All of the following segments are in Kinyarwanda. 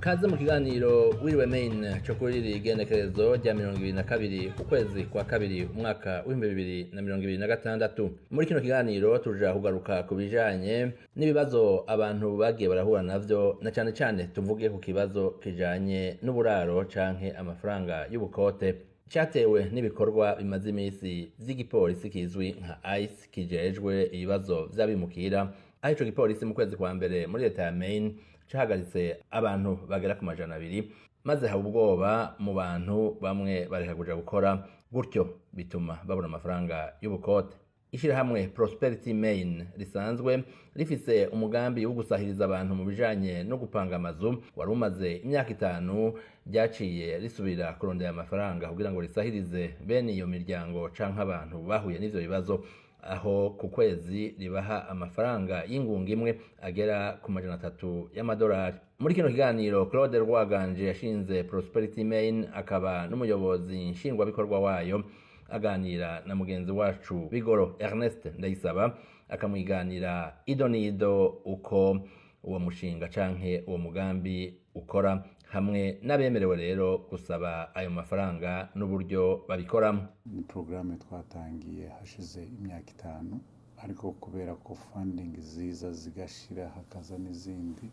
Kaze mu kiganiro wiriwe main cyo kuri rigenekerezo rya 2022 ukwezi kwa kabiri umwaka wa 2026. Muri kino kiganiro tuja kugaruka ku bijanye n'ibibazo abantu bagiye barahura navyo, na cyane cyane tuvuge ku kibazo kijanye n'uburaro canke amafaranga y'ubukote cyatewe n'ibikorwa bimaze imisi vy'igipolisi kizwi nka ICE kijejwe ibibazo vy'abimukira. Aho ico gipolisi mu kwezi kwa mbere muri leta ya Maine cahagaritse abantu bagera ku 200, maze haba ubwoba mu bantu bamwe bareka kuja gukora, gutyo bituma babona amafaranga y'ubukote. Ishirahamwe Prosperity Maine risanzwe rifise umugambi wo gusahiriza abantu mu bijanye no gupanga amazu wari umaze imyaka 5, ryaciye risubira kurondera amafaranga kugira ngo risahirize bene iyo miryango canke abantu bahuye n'ivyo bibazo, aho ku kwezi ribaha amafaranga y'ingunga imwe agera ku $300 y'amadolari. Muri kino kiganiro Claude Rwaganje yashinze Prosperity Maine akaba n'umuyobozi nshingwabikorwa wayo, aganira na mugenzi wacu Bigoro Ernest Ndayisaba, akamwiganira idonido uko uwo mushinga canke uwo mugambi ukora, hamwe n'abemerewe rero gusaba ayo mafaranga n'uburyo babikoramo. Ni programme twatangiye hashize imyaka 5, ariko kubera ko funding ziza zigashira hakaza n'izindi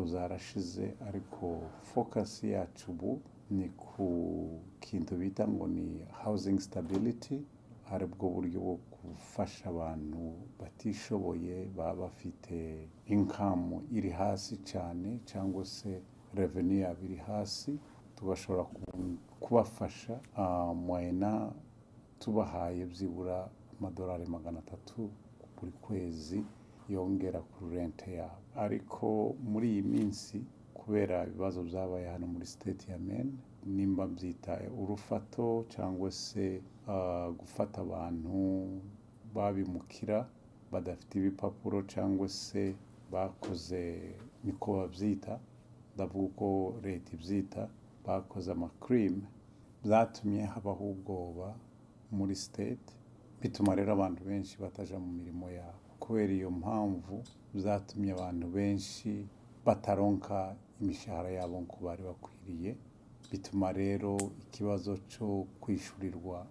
zarashize, ariko focus yacu ubu ni ku kintu bita ngo ni housing stability, aribwo buryo bwo gufasha abantu batishoboye baba bafite income iri hasi cyane cyangwa se revenue yabo iri hasi, tugashobora kubafasha moyena tubahaye byibura $300 buri kwezi yongera ku rent yabo. Ariko muri iyi minsi kubera ibibazo byabaye hano muri state ya Maine, nimba byita urufato cyangwa se gufata abantu babimukira badafite ibipapuro cyangwa se bakoze niko babyita, ndavuga ko leta ibyita bakoze amacrime, byatumye habaho ubwoba muri state, bituma rero abantu benshi bataja mu mirimo yabo. Kubera iyo mpamvu byatumye abantu benshi bataronka imishahara yabo ngo bari bakwiriye, bituma rero ikibazo cyo kwishurirwa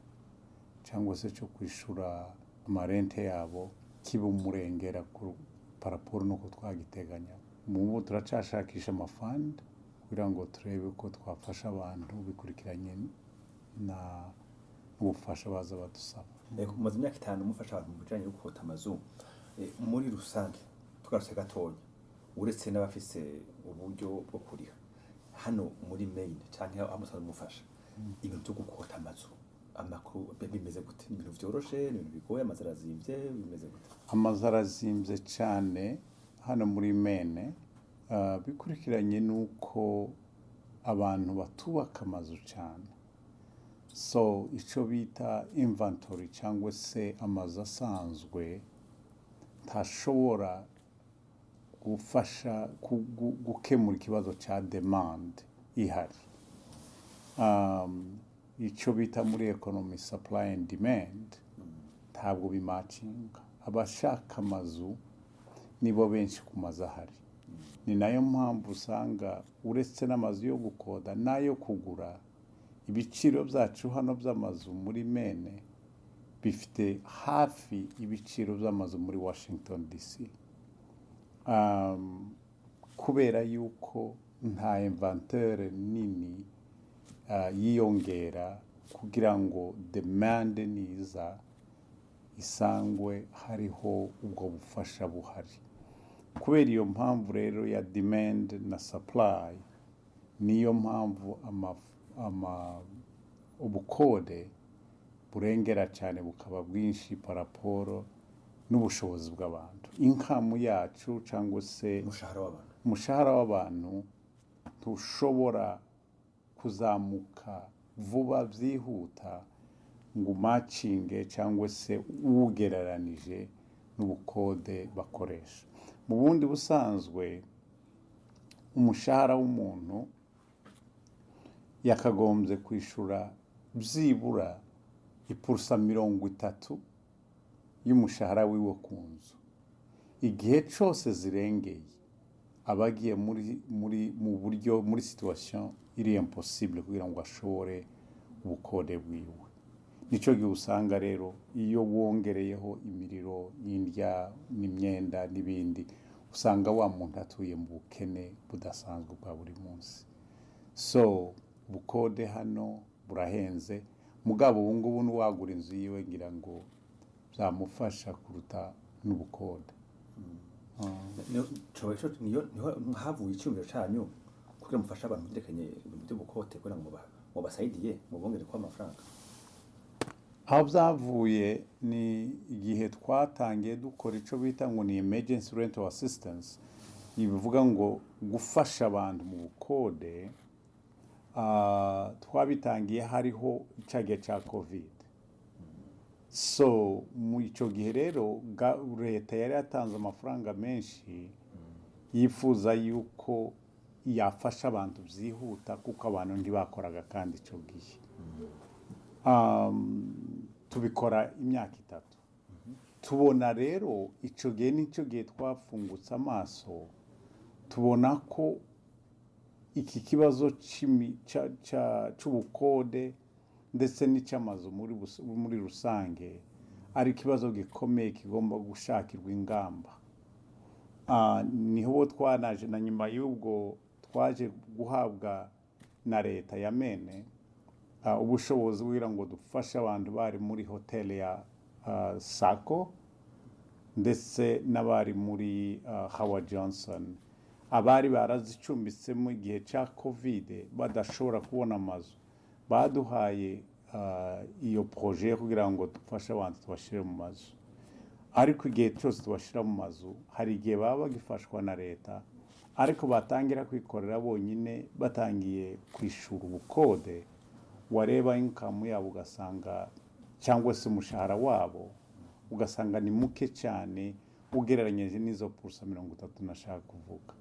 cyangwa se cyo kwishura amarente yabo kiba umurengera ku paraporo nuko twagiteganya. Mu turacashakisha amafund kugira ngo turebe ko twafasha abantu bikurikiranye na ubufasha baza badusaba. Mumaze imyaka 5 mufasha abantu mu bijanye no gukota amazu. Muri rusange tugarutse gatonya, uretse n'abafise uburyo bwo kuriha hano muri Maine canke amusanzwe mufasha ibintu byo gukota amazu, amakuru bimeze gute? Ibintu vyoroshe, ibintu bigoye, amazarazimvye bimeze gute? Amazarazimvye cyane hano muri Maine, bikurikiranye nuko abantu batubaka amazu cyane. So ico bita inventory cyangwa se amazu asanzwe ntashobora gufasha gukemura ikibazo cya demand ihari. Ico bita muri economy supply and demand ntabwo bimatchinga. Abashaka amazu nibo benshi ku mazu ahari. Ni nayo mpamvu usanga uretse n'amazu yo gukoda nayo kugura, ibiciro byacu hano by'amazu muri Maine bifite hafi ibiciro by'amazu muri Washington DC, kubera yuko nta inventeur nini yiyongera kugira ngo demand niza isangwe hariho ubwo bufasha buhari. Kubera iyo mpamvu rero ya demand na supply, niyo mpamvu ubukode burengera cyane bukaba bwinshi paraporo n'ubushobozi bw'abantu. Income yacu cyangwa se umushahara w'abantu tushobora kuzamuka vuba byihuta ngo matchinge cyangwa se ugereranije n'ubukode bakoresha. Mu bundi busanzwe umushahara w'umuntu yakagombye kwishura byibura 30% y'umushahara wiwe ku nzu. Igihe cyose zirengeye abagiye mu buryo muri situation iri impossible kugira ngo ashobore ubukode bwiwe. Nico gihe usanga rero iyo wongereyeho imiriro y'indya n'imyenda n'ibindi usanga wa muntu atuye mu bukene budasanzwe bwa buri munsi. So ubukode hano burahenze, mugabo ubu ngubu n'uwagura inzu yiwe ngira ngo byamufasha kuruta n'ubukode. niyo havuye icyumviro cyanyu kugira mufasha abantu byerekanye ibintu by'ubukote kugira ngo mubasayidiye mubongere kwa amafaranga. Aho byavuye ni igihe twatangiye dukora icyo bita ngo ni emergency rental assistance, bivuga ngo gufasha abantu mu bukode. Twabitangiye hariho icyagihe cya covid. So mu icyo gihe rero leta yari yatanze amafaranga menshi yifuza yuko yafasha abantu byihuta kuko abantu ntibakoraga kandi icyo gihe. Tubikora imyaka 3. Tubona rero icyo gihe n'icyo gihe twafungutse amaso tubona ko iki kibazo cy'ubukode ndetse n'icy'amazu muri rusange ari ikibazo gikomeye kigomba gushakirwa ingamba. Niho twanaje na nyuma y'ubwo twaje guhabwa na leta ya Mene ubushobozi kugira ngo dufashe abantu bari muri hoteli ya Sako ndetse n'abari muri Howard Johnson, abari barazicumbitse mu gihe cya covid badashobora kubona amazu. Baduhaye iyo projet kugira ngo dufashe abantu tubashire mu mazu, ariko igihe cyose tubashira mu mazu hari igihe baba bagifashwa na leta, ariko batangira kwikorera bonyine batangiye kwishura ubukode. Wareba income yabo ugasanga cyangwa se umushahara wabo ugasanga ni muke cyane ugereranyije n'izo % 30 nashaka kuvuga.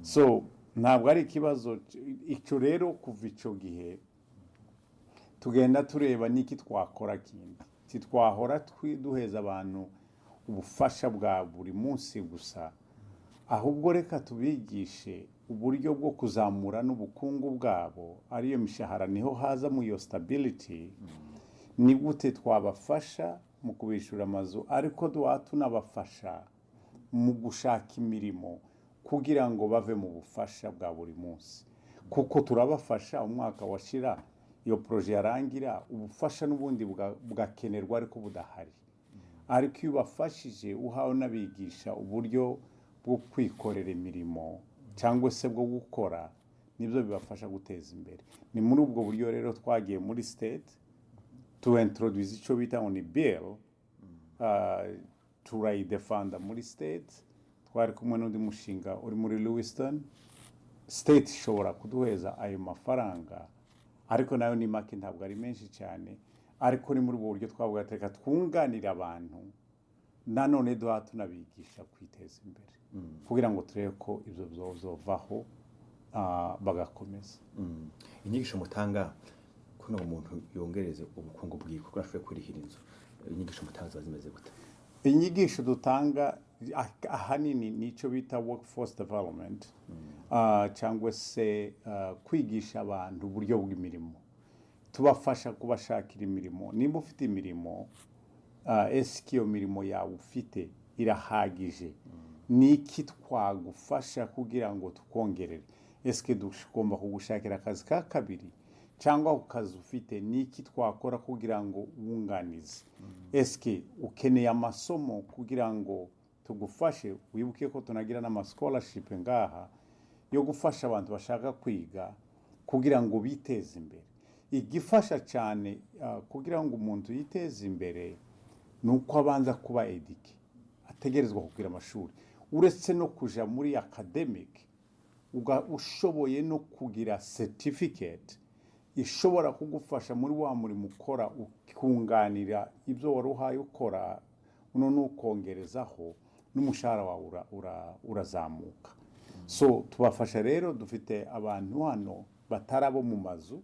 So ntabwo ari ikibazo icyo rero. Kuva icyo gihe tugenda tureba niki twakora kindi, titwahora duheza abantu ubufasha bwa buri munsi gusa, ahubwo reka tubigishe uburyo bwo kuzamura n'ubukungu bwabo, ariyo mishahara. Niho haza mu iyo stability. Ni gute twabafasha mu kubishura amazu, ariko tunabafasha mu gushaka imirimo kugira ngo bave mu bufasha bwa buri munsi, kuko turabafasha umwaka washira iyo projet yarangira ubufasha n'ubundi bugakenerwa ariko budahari. Ariko iyo bafashije uhawe nabigisha uburyo bwo kwikorera imirimo cyangwa se bwo gukora, nibyo bibafasha guteza imbere. Ni muri ubwo buryo rero twagiye muri state to introduce icyo bita ngo ni bill, turayidefanda muri state. Twari kumwe n'undi mushinga uri muri Lewiston. State ishobora kuduheza ayo mafaranga, ariko nayo ni make, ntabwo ari menshi cyane. Ariko ni muri ubwo buryo twavuga reka twunganira abantu, nanone duha tunabigisha kwiteza imbere kugira ngo turebe ko ibyo bizovaho bagakomeza. Inyigisho mutanga kuno umuntu yongereze ubukungu bwiwe kuko ashobora kurihira inzu, inyigisho mutanga zimeze gute? Inyigisho dutanga ahanini nicyo bita workforce development, cyangwa se kwigisha abantu uburyo bw'imirimo. Tubafasha kubashakira imirimo. Nimba ufite imirimo, eski iyo mirimo yawe ufite irahagije, niki twagufasha kugira ngo tukongerere? Eski tugomba kugushakira akazi ka kabiri, cyangwa ukazi ufite niki twakora kugira ngo wunganize? Eski ukeneye amasomo kugira ngo tugufashe? Wibuke ko tunagira n'ama scholarship ngaha yo gufasha abantu bashaka kwiga kugira ngo biteze imbere. Igifasha cyane kugira ngo umuntu yiteze imbere nuko abanza kuba educated, ategerezwa kugira amashuri. Uretse no kuja muri academic, ushoboye no kugira certificate ishobora kugufasha muri wa murimo ukora, ukunganira ibyo wari uhaye ukora, nukongerezaho n'umushahara wawe urazamuka. So tubafasha rero. Dufite abantu hano batarabo mu mazu,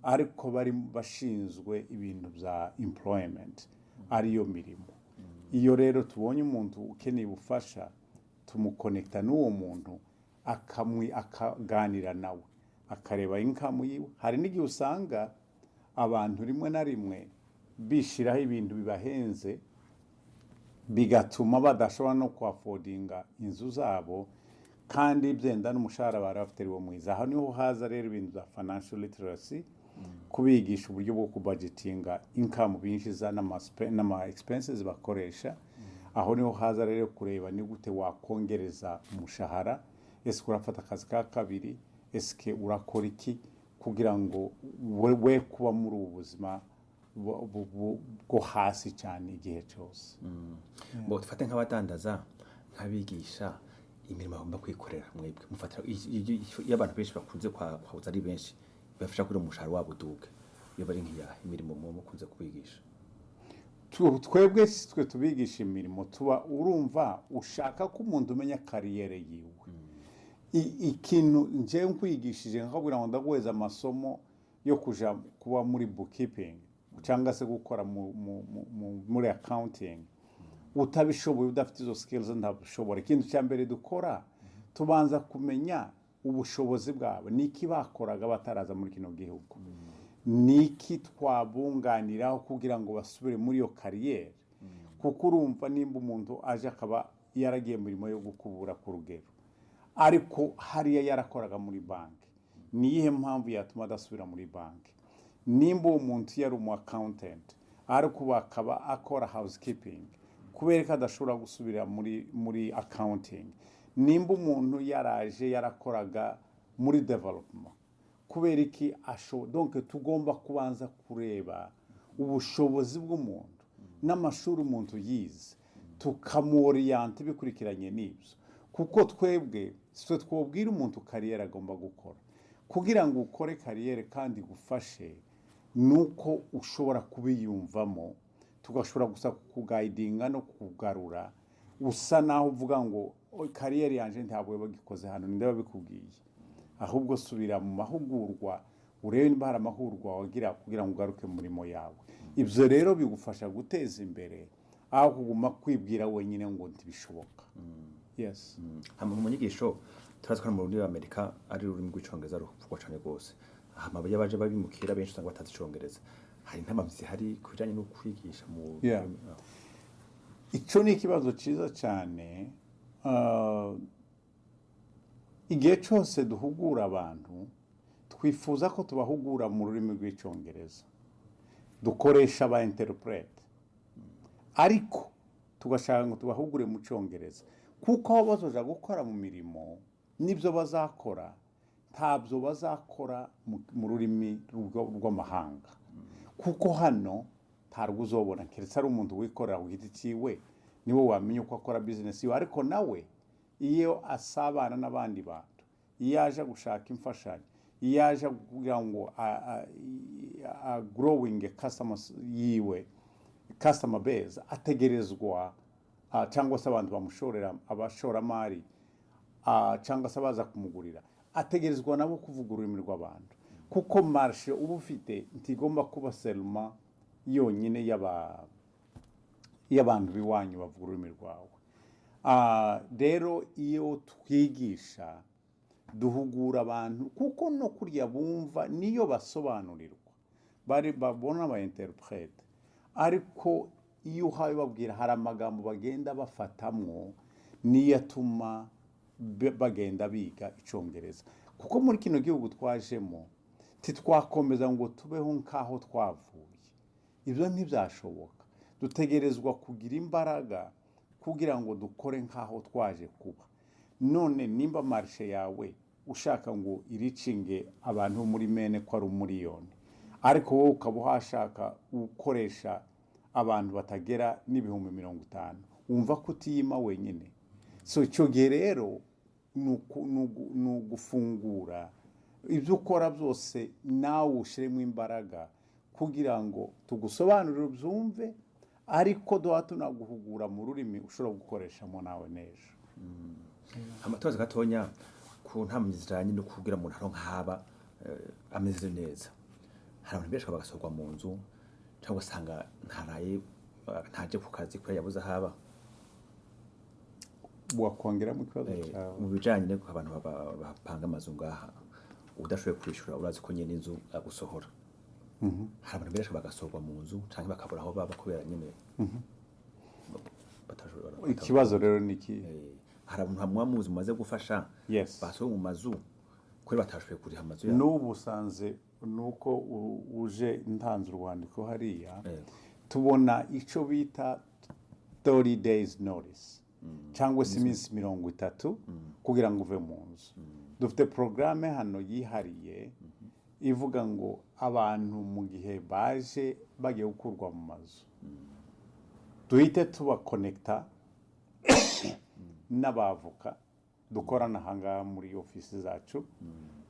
ariko bari bashinzwe ibintu bya employment, ariyo mirimo. Iyo rero tubonye umuntu ukeneye ubufasha, tumukonekta n'uwo muntu akaganira nawe akareba income yiwe. Hari n'igihe usanga abantu rimwe na rimwe bishiraho ibintu bibahenze bigatuma badashobora no kuafodinga inzu zabo kandi byenda n'umushahara bari bafite wo mwiza. Aho niho haza rero ibintu bya financial literacy, kubigisha uburyo bwo kubudgetinga income binjiza n'ama expenses bakoresha. Aho niho haza rero kureba ni gute wakongereza umushahara, ese urafata akazi ka kabiri, ese urakora iki kugira ngo we kuba muri ubu buzima bwo hasi cyane igihe cyose. Bo dufate nk'abadandaza nk'abigisha imirimo bagomba kwikorera, mwebwe mufatira iyo abantu benshi bakunze kwahuza ari benshi bafasha kuri umushahara wabo uduke, iyo bari nk'iya imirimo mukunze kubigisha. Twebwe twe tubigisha imirimo tuba urumva ushaka ko umuntu umenya kariyere yiwe. Ikintu nje nkwigishije nkabwira ngo ndaguheza amasomo yo kuja kuba muri bookkeeping cyangwa se gukora muri accounting, utabishoboye udafite izo skills ntabishobora. Ikintu cya mbere dukora tubanza kumenya ubushobozi bwabo, niki bakoraga bataraza muri kino gihugu, niki twabunganiraho kugira ngo basubire muri yo kariyere. Kuko urumva nimba umuntu aje akaba yaragiye mu mirimo yo gukubura ku rugero ariko hariya yarakoraga muri banki, niyihe mpamvu yatuma adasubira muri banki? Nimba umuntu yari umu accountant ariko akaba akora housekeeping, kubera ko adashobora gusubira muri accounting. Nimba umuntu yaraje yarakoraga muri development, kubera iki donc tugomba kubanza kureba ubushobozi bw'umuntu n'amashuri umuntu yize, tukamoriyante bikurikiranye n'ibyo. Kuko twebwe twe twobwira umuntu kariyere agomba gukora. Kugira ngo ukore kariyere kandi gufashe nuko ushobora kubiyumvamo, tugashobora gusa kuguidinga no kugarura usa naho uvuga ngo kariyere yanje ntabwo bagikoze hano ndaba bikubwiye, ahubwo subira mu mahugurwa urebe niba hari amahugurwa wagira kugira ngo ugaruke mu murimo yawe. Ibyo rero bigufasha guteza imbere aho kuguma kwibwira wenyine ngo ntibishoboka. Yes. Mu nyigisho turazwa mu rurimi rw'Amerika ari ururimi rw'icyongereza ruvugwa cyane rwose. Aha baje babimukira benshi usanga batazi icyongereza. Hari intamamizi hari kubijanye no kwigisha mu Ico ni ikibazo ciza cyane. Igihe cyose duhugura abantu twifuza ko tubahugura mu rurimi rw'icyongereza, dukoresha aba interprete, ariko tugashaka ngo tubahugure mu cyongereza kuko aho bazoja gukora mu mirimo nibyo bazakora, ntabyo bazakora mu rurimi rw'amahanga. Kuko hano ntarwo uzobona, keretse ari umuntu wikorera ku giti cyiwe niwe wamenya uko akora business yiwe. Ariko nawe iyo asabana n'abandi bantu, iyo aje gushaka imfashanyo, iyo aje kugira ngo growing customers yiwe, customer base, ategerezwa cyangwa se abantu bamushorera abashoramari cyangwa se abaza kumugurira, ategerezwa nabo kuvuga ururimi rw'abantu. Kuko marché uba ufite ntigomba kuba selma yonyine y'abantu biwanyu bavuga ururimi rwawe. Rero iyo twigisha duhugura abantu kuko no kurya bumva niyo basobanurirwa, bari babona aba interprete. Ariko iyo uhaye babwira hari amagambo bagenda bafatamwo niyo atuma bagenda biga icyongereza. Kuko muri kino gihugu twajemo titwakomeza ngo tubeho nkaho twavuye, ibyo ntibyashoboka. Dutegerezwa kugira imbaraga kugira ngo dukore nkaho twaje kuba. None nimba marché yawe ushaka ngo iricinge abantu muri mene ko ari umuriyoni, ariko wowe ukaba uhashaka ukoresha abantu batagera n'ibihumbi 50, wumva ko utiyima wenyine. So icyo gihe rero ni ugufungura ibyo ukora byose nawe ushiremo imbaraga kugira ngo tugusobanurire ubyumve, ariko duha tunaguhugura mu rurimi ushobora gukoreshamo nawe nejo. Amatoza gatonya ku ntamyi zijanye no kugira umuntu aronka haba ameze neza. Hari abantu benshi bagasorwa mu nzu cyangwa usanga ntaraye ntaje ku kazi ko yabuze haba. wakongeramo ikibazo cyawe mu bijanye no abantu bapanga amazu ngaha udashoboye kwishura urazi ko nyene inzu agusohora hari abantu benshi bagasohorwa mu nzu canke bakabura aho baba kubera nyene ikibazo rero niki hari abantu hamwe mumaze gufasha basohoye mu mazu kuri batashoboye kuriha amazu yabo n'ubu usanze nuko uje ntanze urwandiko hariya tubona ico bita 30 days notice cyangwa se iminsi 30 kugira ngo uve mu nzu dufite programme hano yihariye ivuga ngo abantu mu gihe baje bagiye gukurwa mu mazu duhite tubakonekta n'abavoka dukorana ahangaha muri ofisi zacu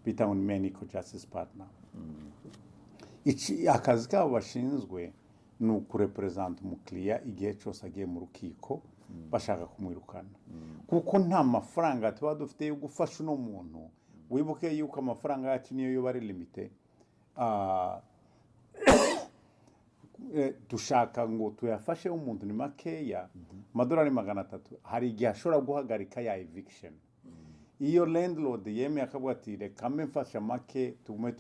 bita ngo Medical Justice Partner akazi kabo bashinzwe ni ukurepresenta umukiriya igihe cyose agiye mu rukiko bashaka kumwirukana kuko nta mafaranga tuba dufite yo gufasha uno muntu wibuke yuko amafaranga yacu niyo yo bari limite dushaka ngo tuyafashe umuntu ni makeya amadolari 300 hari igihe ashobora guhagarika ya eviction iyo landlord yemeye akavuga ati reka mfasha make tugume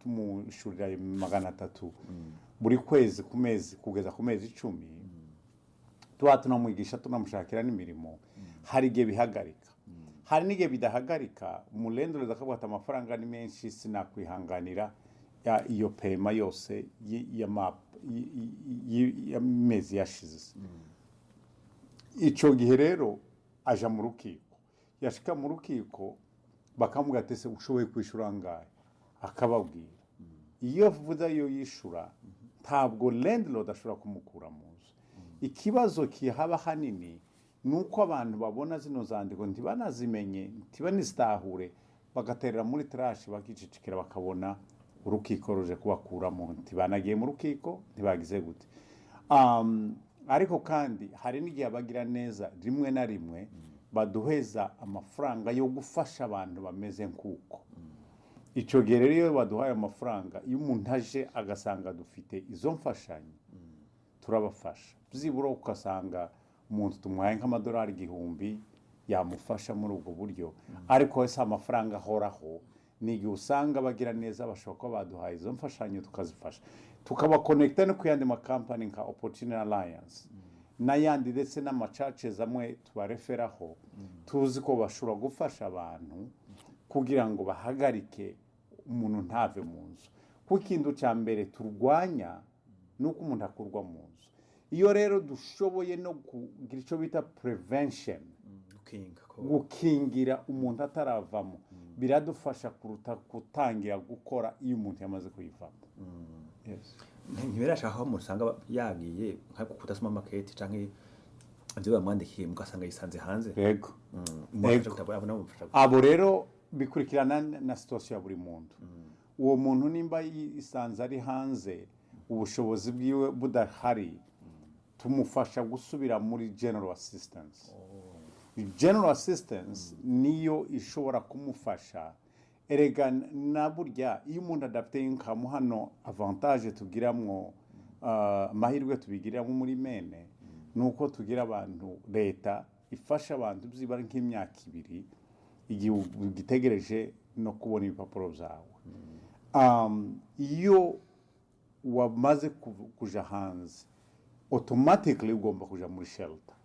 tumushurira 300 buri kwezi ku mezi kugeza ku mezi 10 tuba tunamwigisha tunamushakira n'imirimo hari igihe bihagarika hari n'igihe bidahagarika umulendoreza akavuga ati amafaranga ni menshi sinakwihanganira iyo pema yose y'amezi yashize icyo gihe rero aja mu rukiko yashika mu rukiko bakamubwira ati se ushoboye kwishura angahe akababwira iyo vuza yo yishura ntabwo landlord ashobora kumukura mu nzu ikibazo kihaba hanini nuko abantu babona zino zandiko ntibanazimenye ntibanistahure bagaterera muri trash bakicicikira bakabona urukiko ruje kubakuramo ntibanagiye mu rukiko ntibagize gute ariko kandi hari n'igihe abagira neza rimwe na rimwe baduheza amafaranga yo gufasha abantu bameze nk'uko icyo gihe rero iyo baduhaye amafaranga iyo umuntu aje agasanga dufite izo mfashanyo turabafasha byibura ugasanga umuntu tumuhaye nk'amadolari 1000 yamufasha muri ubwo buryo ariko wese amafaranga ahoraho n'igihe usanga bagira neza bashobora kuba baduhaye izo mfashanyo tukazifasha tukabakonekta no kuyandi makampani nka Opportunity Alliance n'ayandi ndetse n'amacaces amwe tubareferaho tuzi ko bashobora gufasha abantu kugira ngo bahagarike umuntu ntave mu nzu kuko ikintu cya mbere turwanya nuko umuntu akurwa mu nzu iyo rero dushoboye no kugira icyo bita prevention gukingira umuntu ataravamo biradufasha kuruta gutangira gukora iyo umuntu yamaze kuyivamo ntiberashaka aho musanga yagiye nka kudasoma maketi canke ibyo bamwandikiye mugasanga yisanze hanze yego abo rero bikurikirana na situation ya buri muntu uwo muntu nimba yisanze ari hanze ubushobozi bwiwe budahari tumufasha gusubira muri general assistance general assistance niyo ishobora kumufasha erega na burya iyo umuntu adafite income hano avantage tugiramwo amahirwe tubigiramo muri mene nuko tugira abantu leta ifasha abantu byibara nk'imyaka 2 igihe gitegereje no kubona ibipapuro byawe iyo wamaze kuja hanze automatically ugomba kuja muri shelter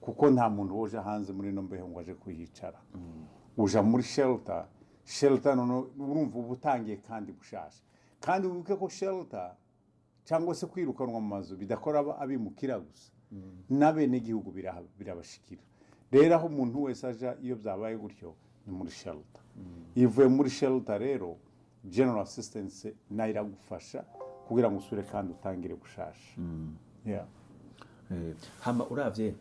kuko nta muntu woje hanze muri no mbeho ngo aje kuyicara uja muri shelter no urumva ubutangiye kandi bushasha kandi wibuke ko shelter cyangwa se kwirukanwa mu mazu bidakora abimukira gusa n'abene gihugu birabashikira rero aho umuntu wese aja iyo byabaye gutyo ni muri shelter ivuye muri shelter rero general assistance nayo iragufasha kugira ngo usure kandi utangire gushasha hama uravye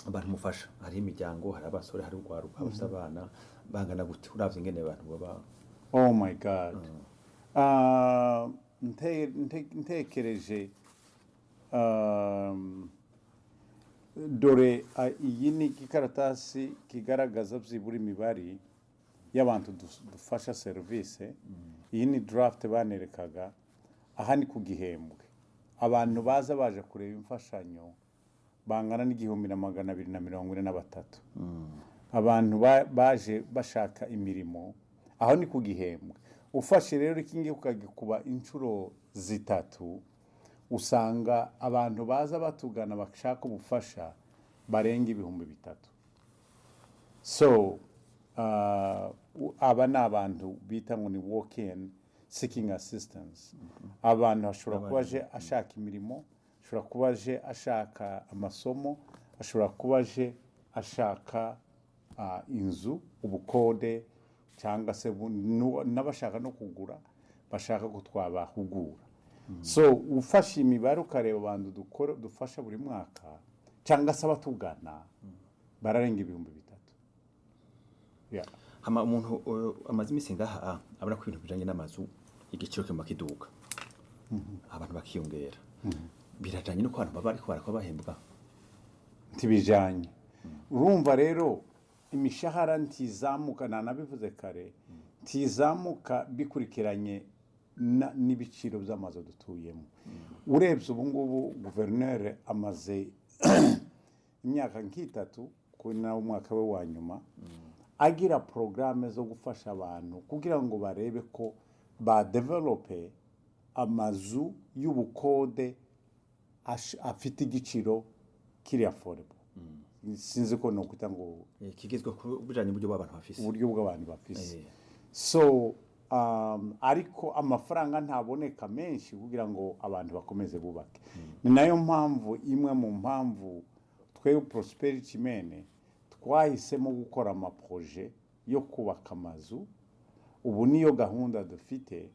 abantu mufasha hari imiryango hari abasore hari urwaruka bafite abana bangana gute uravye ingene abantu baba oh my god ntekereje dore iyi ni igikaratasi kigaragaza byibura imibare y'abantu dufasha service iyi ni draft banerekaga aha ni ku gihembwe abantu baza baje kureba imfashanyo bangana n'igihumbi na magana abiri na mirongo ine na batatu abantu baje bashaka imirimo aho ni ku gihembwe ufashe rero ikingi ukagikuba inshuro zitatu usanga abantu baza batugana bashaka ubufasha barenga ibihumbi bitatu so aba ni abantu bita ngo ni walk-in seeking assistance abantu ashobora kuba aje ashaka imirimo ashobora kuba aje ashaka amasomo ashobora kuba aje ashaka inzu ubukode cyangwa se n'abashaka no kugura bashaka ko twabahugura so ufashe imibare ukareba abantu dufasha buri mwaka cyangwa se abatugana bararenga ibihumbi bitatu hama umuntu amaze iminsi ngaha abona ko ibintu bijanye n'amazu igiciro kima kiduka abantu bakiyongera birajanye no kwantu baba ariko barakwa bahembwa ntibijanye urumva rero imishahara ntizamuka nanabivuze kare ntizamuka bikurikiranye n'ibiciro by'amazu dutuyemo urebye ubu ngubu guverineri amaze imyaka nk'itatu kuri nawo umwaka we wa nyuma agira porogaramu zo gufasha abantu kugira ngo barebe ko badevelope amazu y'ubukode afite igiciro kiri affordable sinzi ko no kwita ngo kigezwe ku bijanye n'uburyo bw'abantu bafise uburyo bw'abantu bafise so ariko amafaranga ntaboneka menshi kugira ngo abantu bakomeze bubake ni nayo mpamvu imwe mu mpamvu twe Prosperity Men twahisemo gukora amaproje yo kubaka amazu ubu niyo gahunda dufite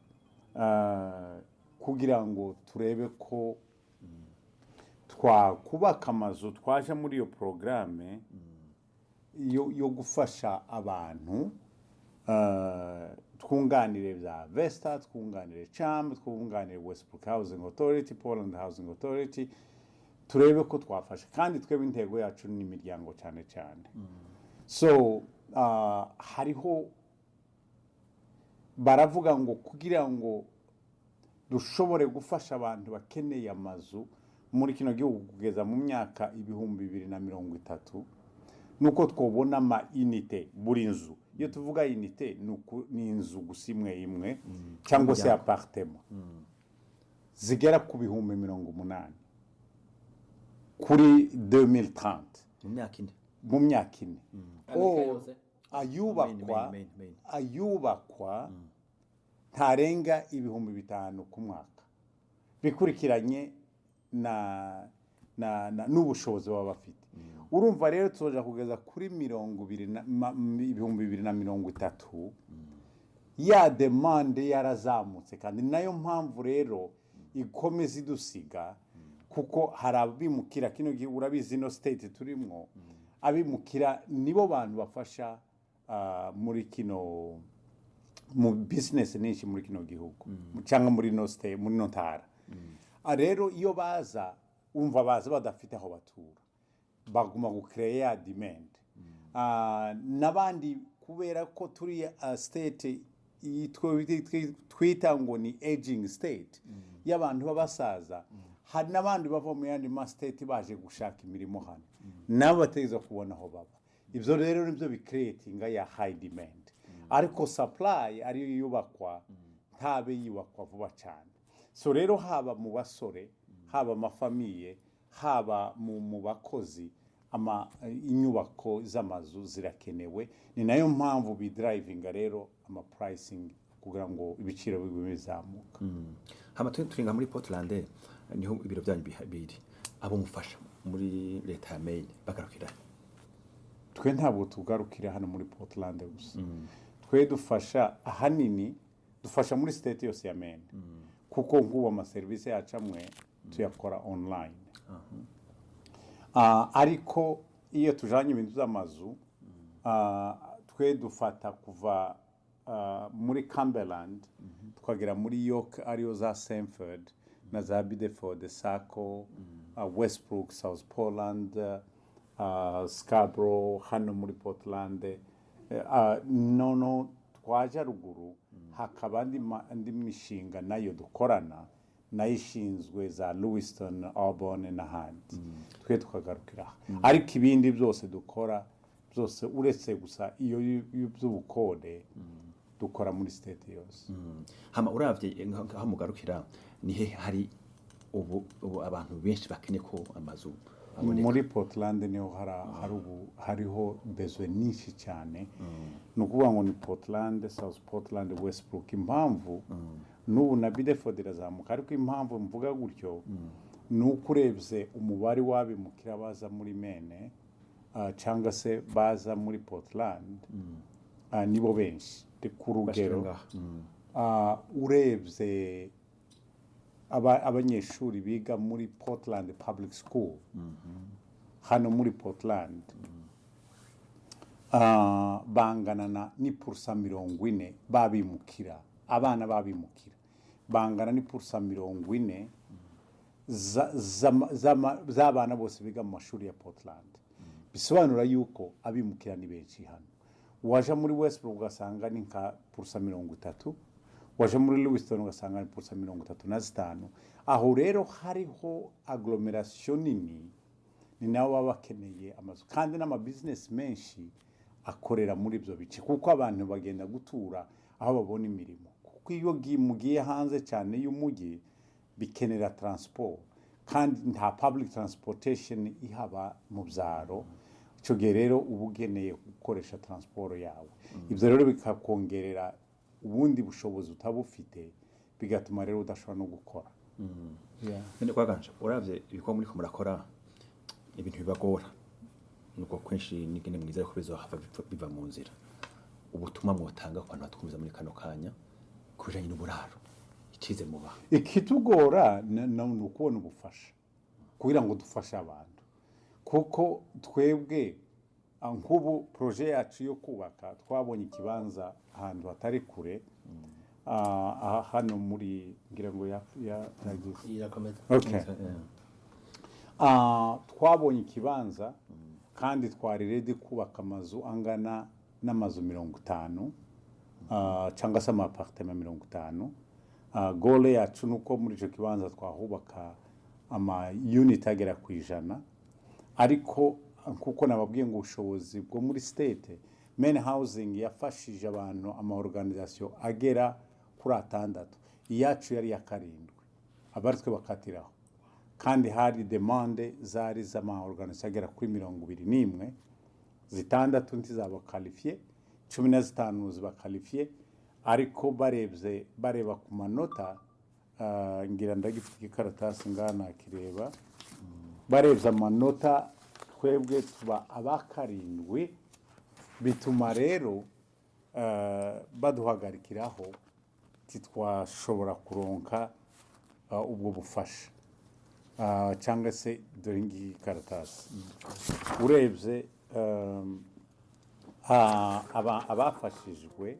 kugira ngo turebe ko twakubaka amazu twaje muri iyo porogaramu yo gufasha abantu twunganire bya Vesta twunganire CHAM twunganire Westbrook Housing Authority Poland Housing Authority turebe ko twafasha kandi twebe intego yacu n'imiryango cyane cyane so hariho baravuga ngo kugira ngo dushobore gufasha abantu bakeneye amazu muri kino gihugu kugeza mu myaka 2030 nuko twobona ama unité buri nzu iyo tuvuga unité ni inzu gusimwe imwe cyangwa se appartement zigera ku 80,000 kuri 2030 mu myaka ine ayubakwa ntarenga 5,000 ku mwaka bikurikiranye n'ubushobozi baba bafite urumva rero tuzoja kugeza kuri 2030 ya demande yarazamutse kandi nayo mpamvu rero ikomeza idusiga kuko hari abimukira kino gihugu urabizi no state turimo abimukira nibo bantu bafasha muri kino mu business nyinshi muri kino gihugu cyangwa muri no state muri no ntara rero iyo baza umva baza badafite aho batura baguma gucreate demand nabandi kubera ko turi state twita ngo ni aging state y'abantu babasaza hari nabandi bava mu yandi ma state baje gushaka imirimo hano nabo bateza kubona aho baba ibyo rero nibyo bicreatinga ya high demand ariko supply ariyo yubakwa ntabe yubakwa vuba cyane so rero haba mu basore haba amafamiye haba mu bakozi inyubako z'amazu zirakenewe ni nayo mpamvu bidrivinga rero ama pricing kugira ngo ibiciro bizamuka hama turinga muri Portland niho ibiro byanyu biri abo mufasha muri leta ya Maine bagarukira twe ntabwo tugarukira hano muri Portland gusa twe dufasha ahanini dufasha muri state yose ya Maine kuko ngubu ama service yacamwe tuyakora online ariko iyo tujanye ibintu by'amazu twe dufata kuva muri Cumberland twagera muri York ariyo za Sanford na za Biddeford Saco Westbrook South Poland Scarborough hano muri Portland nono twaja ruguru hakaba andi mishinga nayo dukorana nayishinzwe za Lewiston, Auburn n'ahandi twe tukagarukira ariko ibindi byose dukora byose uretse gusa iyo by'ubukode dukora muri state yose. Hama uravye aho mugarukira nihe hari ubu abantu benshi bakeneye ko amazu aboneka? Muri Portland niho hariho besoin nyinshi cyane. Ni ukuvuga ngo ni Portland, South Portland, Westbrook. Impamvu n'ubu na Bideford irazamuka ariko impamvu mvuga gutyo ni uko urebye umubare w'abimukira baza muri Maine cyangwa se baza muri Portland nibo benshi ku rugero urebye abanyeshuri biga muri Portland Public School hano muri Portland bangana ni % 40 babimukira abana babimukira bangana ni % 40 z'abana bose biga mu mashuri ya Portland. Bisobanura yuko abimukira ni benshi hano. Waje muri Westbrook ugasanga ni nka % 30, waje muri Lewiston ugasanga ni % 35. Aho rero hariho agglomeration nini ni nabo baba bakeneye amazu kandi n'amabusiness menshi akorera muri ibyo bice kuko abantu bagenda gutura aho babona imirimo kuko iyo mugiye hanze cyane y'umujyi bikenera transport kandi nta public transportation ihaba mu byaro. Icyo gihe rero uba ugeneye gukoresha transport yawe. Ibyo rero bikakongerera ubundi bushobozi utabufite bigatuma rero udashobora no gukora. None kwaganje uravye ibiko muri ko murakora ibintu bibagora nuko kwenshi nigene mwizera ko bizohava biva mu nzira. Ubutumwa mwotanga ku bantu batwumviza muri kano kanya kubijanye n'uburaro ikize muba ikitugora ni ukubona ubufasha kugira ngo dufashe abantu kuko twebwe nk'ubu projet yacu yo kubaka twabonye ikibanza ahantu hatari kure hano muri ngira ngo irakomeza. Okay. Twabonye ikibanza kandi twari ready kubaka amazu angana n'amazu 50 cyangwa se amapartement 50. Goal yacu nuko muri icyo kibanza twahubaka ama unit agera ku 100 ariko kuko nababwiye ngo ubushobozi bwo muri state Maine Housing yafashije abantu ama organisation agera kuri 6 iyacu yari ya 7 abaritwe bakatiraho kandi hari demande zari z'ama organisation agera kuri 21 zitandatu ntizaba qualifié 15 ziba qualifié ariko bareba ku manota ngira ndagifite ikaratasi ngana kireba barebye amanota twebwe tuba abakarindwi bituma rero baduhagarikiraho titwashobora kuronka ubwo bufasha cyangwa se dore ngiyi karatasi urebye abafashijwe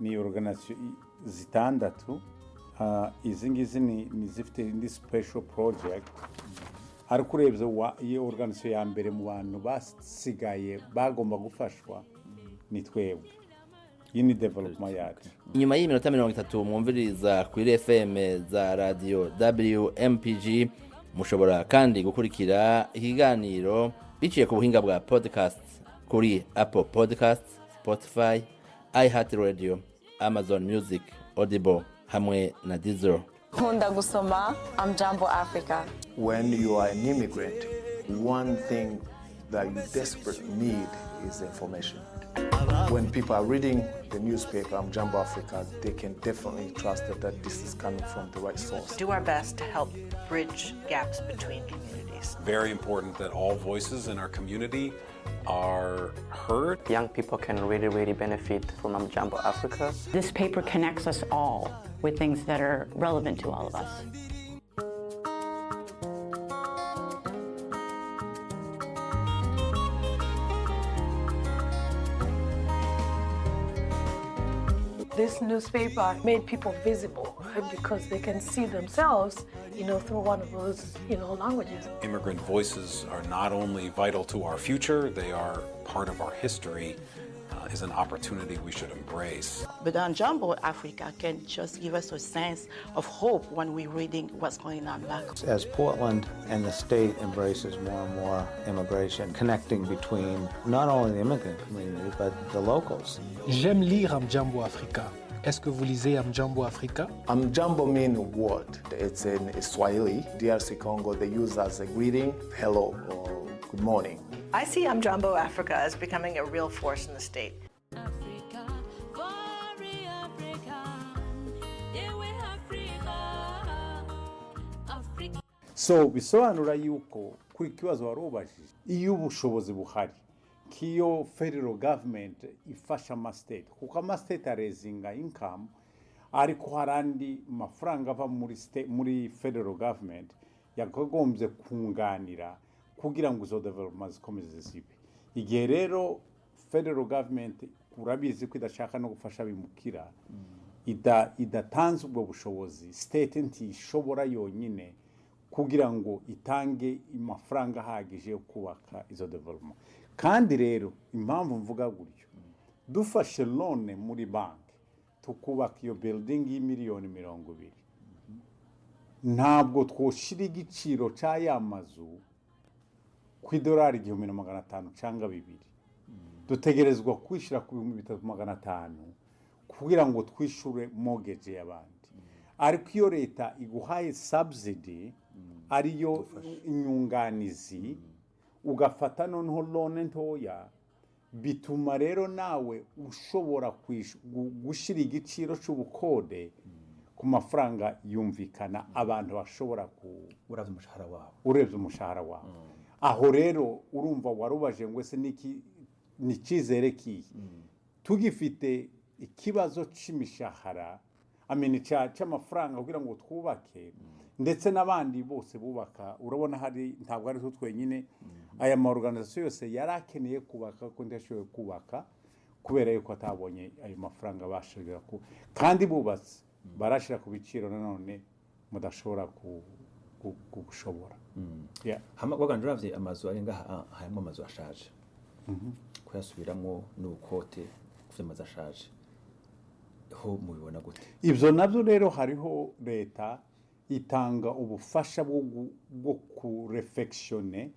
ni organisation zitandatu izi ngizi ni zifite indi special project ariko urebye iyo organisation ya mbere mu bantu basigaye bagomba gufashwa ni twebwe. Iyi ni development yacu. Nyuma y'iminota 30 mwumviriza kuri FM za radio WMPG mushobora kandi gukurikira ikiganiro biciye ku buhinga bwa podcast kuri Apple Podcasts, Spotify, iHeartRadio, Amazon Music, Audible hamwe na Deezer. Nkunda gusoma Jambo Africa. When you are an immigrant, one thing that you desperately need is information. When people are reading the newspaper, Jambo Africa, they can definitely trust that this is coming from the right source. Do our best to help bridge gaps between communities. Very important that all voices in our community are heard. Young people can really benefit from Jambo Africa. This paper connects us all with things that are relevant to all of us. This newspaper made people visible because they can see themselves, through one of those, languages. Immigrant voices are not only vital to our future, they are part of our history. is an opportunity we should embrace. But Jambo Africa can just give us a sense of hope when we're reading what's going on back. As Portland and the state embraces more and more immigration, connecting between not only the immigrant community, but the locals. J'aime lire Amjambo Africa. Est-ce que vous lisez Amjambo Africa? Amjambo means word. It's in Swahili. DRC Congo, they use as a greeting, hello or good morning. I see Amjambo Africa as becoming a real force in the state. So bisobanura yuko kuri kibazo warubajije iyo ubushobozi buhari kiyo federal government ifasha ama state kuko ama state arezinga income ariko harandi mafaranga ava muri federal government yakagombye kunganira kugira ngo izo development zikomeze zibe igihe rero federal government urabizi ko idashaka no gufasha bimukira idatanze ubwo bushobozi state ntishobora yonyine kugira ngo itange amafaranga ahagije yo kubaka izo development kandi rero impamvu mvuga gutyo dufashe loan muri banki tukubaka iyo building y'imiliyoni 20 ntabwo twoshira igiciro cya ya mazu ku $1,500 cyangwa 2 dutegerezwa kwishira ku 3,500 kugira ngo twishure mortgage y'abandi ariko iyo leta iguhaye subsidy ariyo inyunganizi ugafata noneho loan ntoya bituma rero nawe ushobora gushira igiciro cy'ubukode ku mafaranga yumvikana abantu bashobora urebye umushahara wabo aho rero urumva warubaje ngo ese ni kizere ki tugifite ikibazo c'imishahara cy'amafaranga kugira ngo twubake ndetse n'abandi bose bubaka urabona hari ntabwo ari twe twenyine aya ma organization yose yarakeneye kubaka ko ndashoboye kubaka kubera yuko atabonye ayo mafaranga bashobora ku kandi bubatse barashira ku biciro nanone mudashobora kugushobora hama kwaganduravye amazu arenga hayamwe amazu ashaje kuyasubiramo n'ukote kuvye ashaje ho mubibona gute ivyo navyo rero hariho leta itanga ubufasha bwo ku refectione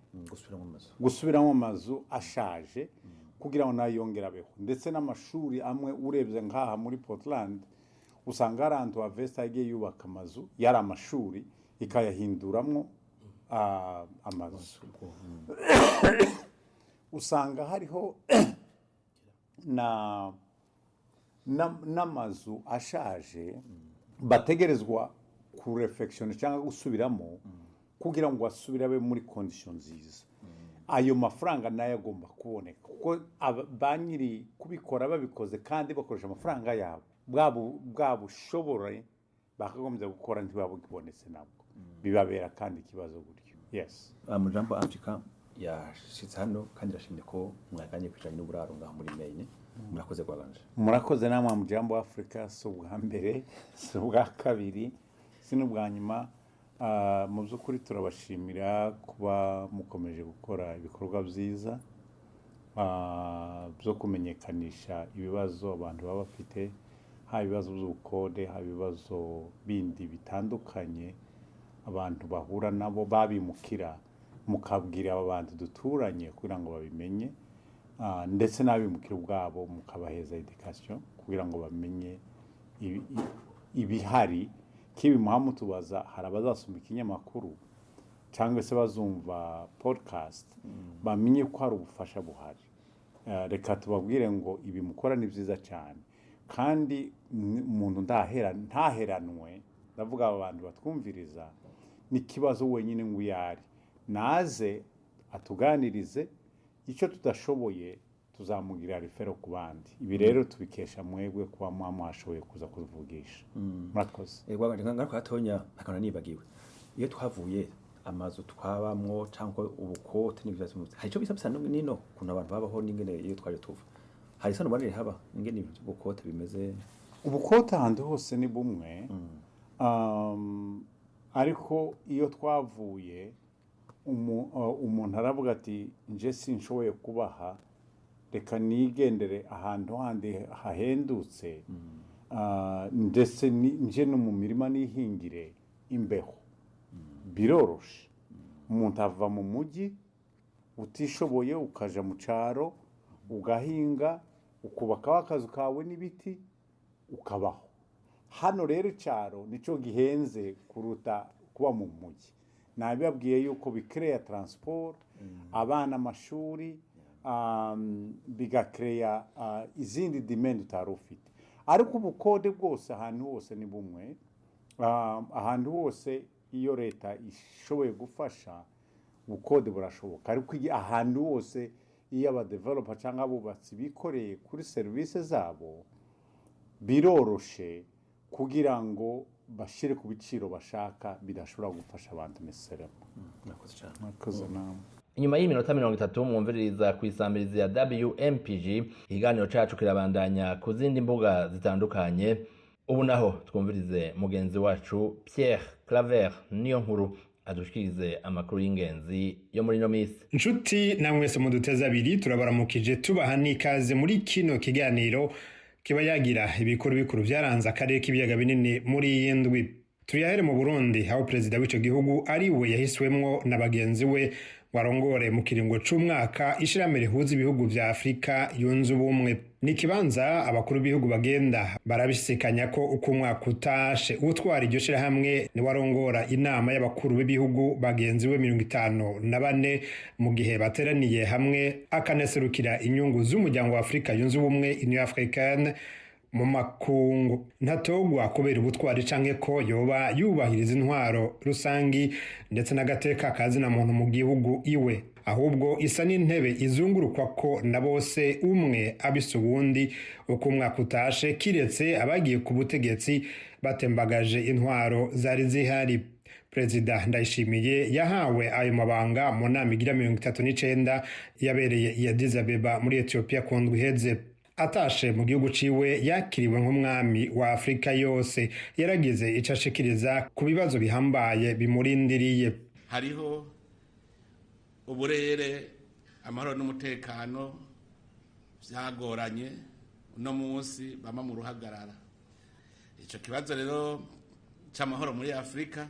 gusubiramo amazu ashaje kugira ngo nayongera beho ndetse n'amashuri amwe urebye ngaha muri Portland usanga arantu wa Vesta yagiye yubaka amazu yari amashuri ikayahinduramwo amazu usanga hariho n'amazu ashaje bategerezwa ku reflection cyangwa gusubiramo kugira ngo asubire abe muri condition nziza ayo mafaranga nayo agomba kuboneka kuko banyiri kubikora babikoze kandi bakoresha amafaranga yabo bwabushobore bakagombye gukora ntibabibonetse nabwo bibabera kandi ikibazo gutyo yes Amjambo Africa yashitse hano kandi rashimye ko mwaganye kwijanye n'uburaro ngaho muri Maine murakoze kwaganje murakoze namwe Amjambo Africa so bwa mbere so bwa kabiri sino bwa nyuma mu byukuri turabashimira kuba mukomeje gukora ibikorwa byiza byo kumenyekanisha ibibazo abantu baba bafite ha ibibazo by'ubukode ha ibibazo bindi bitandukanye abantu bahura nabo babimukira mukabwira abantu duturanye kugira ngo babimenye ndetse n'abimukira ubwabo mukabaheza education kugira ngo bamenye ibihari kibi muhamutubaza hari abazasoma ikinyamakuru cyangwa se bazumva podcast bamenye ko hari ubufasha buhari reka tubabwire ngo ibi mukora ni byiza cyane kandi umuntu ntaheranwe ndavuga abantu batwumviriza ni kibazo wenyine ngo yari naze atuganirize icyo tudashoboye tuzamugira refero ku bandi ibi rero tubikesha mwebwe kuba mwashoboye kuza kuvugisha murakoze gwaganje ngaruka hatonya akana nibagiwe iyo twavuye amazu twabamwo cyangwa ubukote n'ibyo hari cyo bisa nino kuna abantu babaho n'ingene iyo twaje tuva hari sano bari haba ingene ubukote bimeze ubukote ahandi hose ni bumwe ariko iyo twavuye umuntu aravuga ati nje sinshoboye kubaha reka nigendere ahantu handi hahendutse ndetse nje no mu mirima nihingire imbeho biroroshe umuntu ava mu mujyi utishoboye ukaja mu caro ugahinga ukubaka akazu kawe n'ibiti ukabaho hano rero icaro nico gihenze kuruta kuba mu mujyi nabibabwiye yuko bikreya transport abana amashuri bigakreya izindi demand utarufite ariko ubukode bwose ahantu hose ni bumwe ahantu hose iyo leta ishoboye gufasha ubukode burashoboka ariko ahantu hose iyo abadeveloper cyangwa abubatsi bikoreye kuri serivisi zabo biroroshe kugira ngo bashire ku biciro bashaka bidashobora gufasha abantu necessarily. Nakoze namwe. Inyuma y'iminota 30 mwumviriza ku isambirizi ya WMPG ikiganiro cacu kirabandanya ku zindi mbuga zitandukanye. Ubu naho twumvirize mugenzi wacu Pierre Claver niyo nkuru adushikirize amakuru y'ingenzi yo muri no misi. Nshuti namwese muduteza abiri turabaramukije tubaha n'ikaze muri kino kiganiro kiba yagira ibikuru bikuru byaranze akarere k'ibiyaga binini muri yindwi. Turiyahere mu Burundi aho perezida w'ico gihugu ari we yahiswemwo na bagenzi we warongore mu kiringo c'umwaka ishiramire huza ibihugu vya Afrika yunze ubumwe. Ni kibanza abakuru b'ibihugu bagenda barabisikanya ko uko umwaka utashe utwara iryo shirahamwe ni warongora inama y'abakuru b'ibihugu bagenzi we 54 mu gihe bateraniye hamwe akaneserukira inyungu z'umuryango wa Afrika yunze ubumwe Union Africaine mu makungu. Ntatogwa kubera ubutwari canke ko yoba yubahiriza intwaro rusangi ndetse n'agateka kazina muntu mu gihugu iwe, ahubwo isa n'intebe izungurukwa ko na bose umwe abise uwundi uko umwaka utashe, kiretse abagiye ku butegetsi batembagaje intwaro zari zihari. Perezida Ndayishimiye yahawe ayo mabanga mu nama igira 39 yabereye i Addis Abeba muri Ethiopia ku ndwi iheze. Atashe mu gihugu ciwe yakiriwe nk'umwami wa Afrika yose, yaragize ico ashikiriza ku bibazo bihambaye bimurindiriye. Hariho uburere amahoro n'umutekano vyagoranye uno munsi bama mu ruhagarara. Ico kibazo rero c'amahoro muri Afrika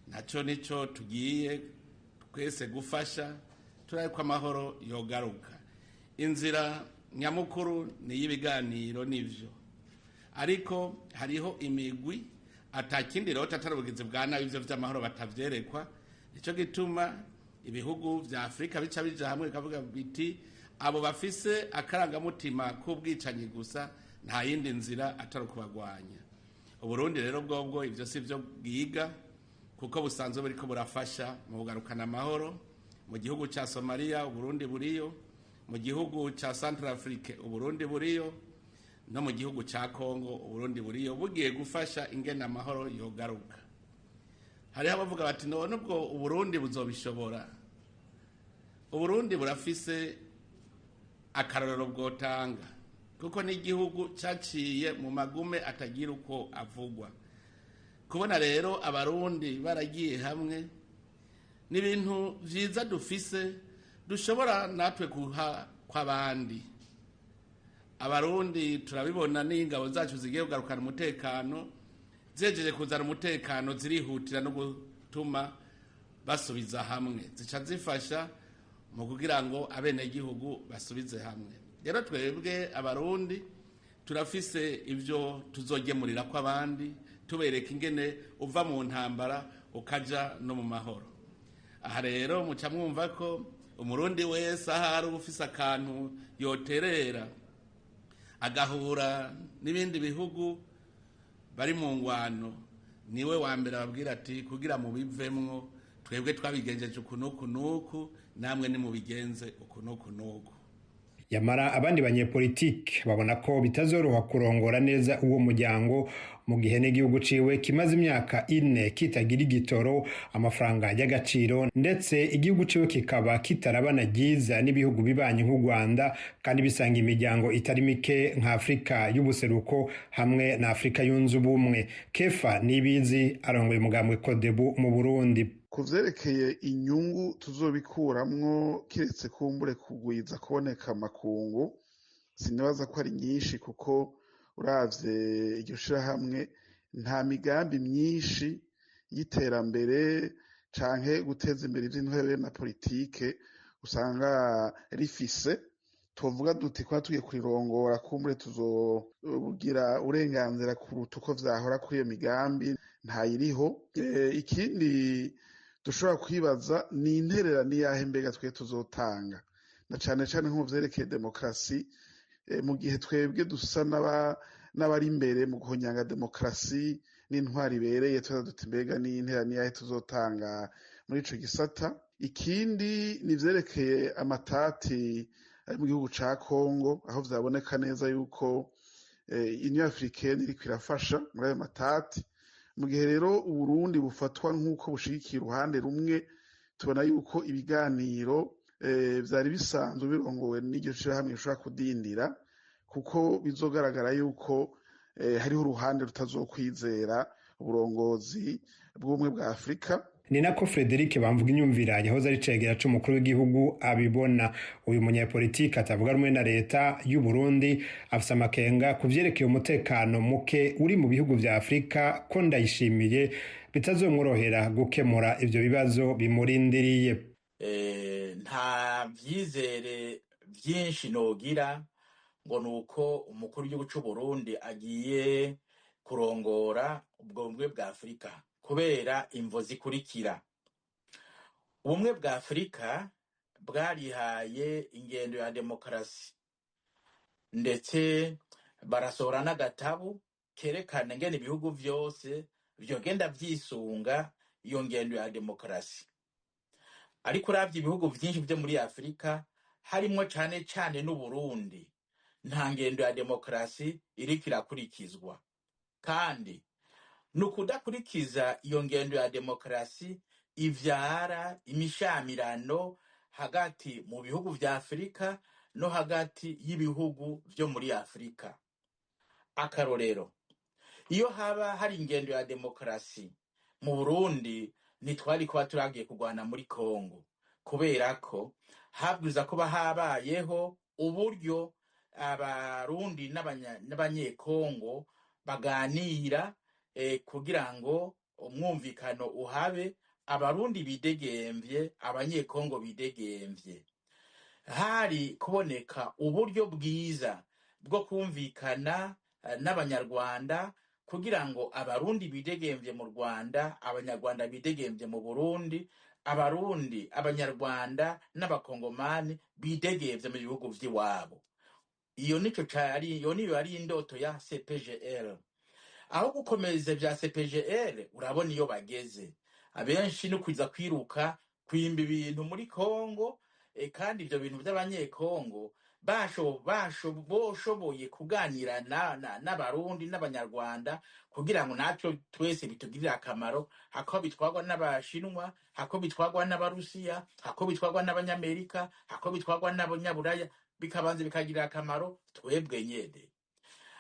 naco nico tugiye twese gufasha turaye ko amahoro yogaruka. Inzira nyamukuru ni y'ibiganiro nivyo, ariko hariho imigwi atakindi rero tatarubugize bwa nabi ivyo vy'amahoro batavyerekwa. Ico gituma ibihugu vya Afrika bica bija hamwe kavuga biti abo bafise akarangamutima k'ubwicanyi gusa nta yindi nzira atari kubagwanya. Uburundi rero bwobwo ivyo sivyo bwiga kuko busanzwe buriko burafasha mu kugarukana amahoro mu gihugu ca Somalia. Uburundi buriyo mu gihugu ca Central Africa, Uburundi buriyo no mu gihugu ca Congo, Uburundi buriyo bugiye gufasha ingena amahoro yogaruka. Hariho abavuga bati none ubwo Uburundi buzobishobora. Uburundi burafise akarorero bwotanga kuko ni igihugu caciye mu magume atagira uko avugwa. Kubona rero abarundi baragiye hamwe n'ibintu vyiza dufise dushobora natwe guha kw'abandi. Abarundi turabibona n'ingabo zacu zigiye kugarukana umutekano, zejeje kuzana umutekano zirihutira no gutuma basubiza hamwe, zica zifasha mu kugira ngo abenegihugu basubize hamwe. Rero twebwe abarundi turafise ivyo tuzogemurira kw'abandi, tubereka ingene uva mu ntambara ukaja no mu mahoro. Aha rero muca mwumva ko umurundi wese ahari ufise akantu yoterera agahura n'ibindi bihugu bari mu ngwano, niwe wa mbere ababwira ati kugira mu bivemwo twebwe twabigenjeje ukunuku nuku namwe ni mu bigenze ukunuku nuku. Yamara abandi banyepolitike babona ko bitazoroha kurongora neza uwo muryango mu gihe n'igihugu ciwe kimaze imyaka 4 kitagira igitoro, amafaranga y'agaciro, ndetse igihugu ciwe kikaba kitarabana giza n'ibihugu bibanye nk'u Rwanda kandi bisanga imiryango itari mike nka Afrika y'ubuseruko hamwe na Afrika yunze ubumwe. Kefa Nibizi arongoye umugambwe Codebu mu Burundi. ku vyerekeye inyungu tuzobikuramwo kiretse kumbure kugwiza kuboneka amakungu sinibaza ko ari nyinshi kuko uravye iryo shirahamwe nta migambi myinshi y'iterambere canke guteza imbere ivy'intwere na politike usanga rifise tuvuga duti kwa tugiye kurirongora kumbure tuzobugira uburenganzira kuruta uko vyahora kuri iyo migambi ntayiriho. Ikindi dushobora kwibaza ni intererano yahe mbega twe tuzotanga na cane cane nko vyerekeye demokarasi mu gihe twebwe dusa n'abari imbere mu guhonyanga demokarasi n'intwari ibereye tuza duti mbega ni intererano yahe tuzotanga muri ico gisata. Ikindi ni vyerekeye amatati ari mu gihugu ca Congo aho vyaboneka neza yuko Union Africaine iriko irafasha muri ayo matati mu gihe rero Uburundi bufatwa nk'uko bushigikiye uruhande rumwe tubona yuko ibiganiro vyari bisanzwe birongowe n'iryo shirahamwe bishobora kudindira kuko bizogaragara yuko hariho uruhande rutazokwizera uburongozi bw'ubumwe bwa Afurika. ni nako Frederic Bamvuginyumvira yahoze ari cegera c'umukuru w'igihugu abibona. Uyu munyapolitiki atavuga rumwe na leta y'u Burundi afise amakenga ku vyerekeye umutekano muke uri mu bihugu vya Afrika ko Ndayishimiye bitazomworohera gukemura ivyo bibazo bimurindiriye. Nta vyizere vyinshi nogira ngo nuko umukuru w'igihugu c'u Burundi agiye kurongora ubwo bumwe bwa Afrika kubera imvo zikurikira. Ubumwe bwa Afrika bwarihaye ingendo ya demokarasi ndetse barasohora n'agatabu kerekana ngene ibihugu vyose vyogenda vyisunga iyo ngendo ya demokarasi. Ariko uravye ibihugu vyinshi vyo muri Afrika harimwo cane cane n'Uburundi nta ngendo ya demokarasi iriko irakurikizwa, kandi nukudakurikiza iyo ngendo ya demokarasi ivyara imishamirano hagati mu bihugu vya Afrika no hagati y'ibihugu vyo muri Afrika. Akarorero, iyo haba hari ingendo ya demokarasi mu Burundi ntitwari kuba turagiye kugwana muri Kongo, kubera ko habwiza kuba habayeho uburyo abarundi n'abanyekongo baganira kugira ngo umwumvikano uhabe, abarundi bidegemvye, abanyekongo bidegemvye. Hari kuboneka uburyo bwiza bwo kumvikana n'abanyarwanda kugira ngo abarundi bidegemvye mu Rwanda, abanyarwanda bidegemvye mu Burundi, abarundi, abanyarwanda n'abakongomani bidegemvye mu bihugu vy'iwabo. Iyo niyo ari indoto ya CPGL. Aho gukomeza vya CPGL urabona iyo bageze abenshi no kwiza kwiruka kwimba ibintu muri Kongo, kandi ivyo bintu by'abanyekongo boshoboye kuganira n'abarundi n'abanyarwanda kugira ngo natwe twese bitugirire akamaro, hako bitwagwa n'abashinwa, hako bitwagwa n'abarusiya, hako bitwagwa n'abanyamerika, hako bitwagwa n'abanyaburaya, bikabanze bikagirira akamaro twebwe nyene.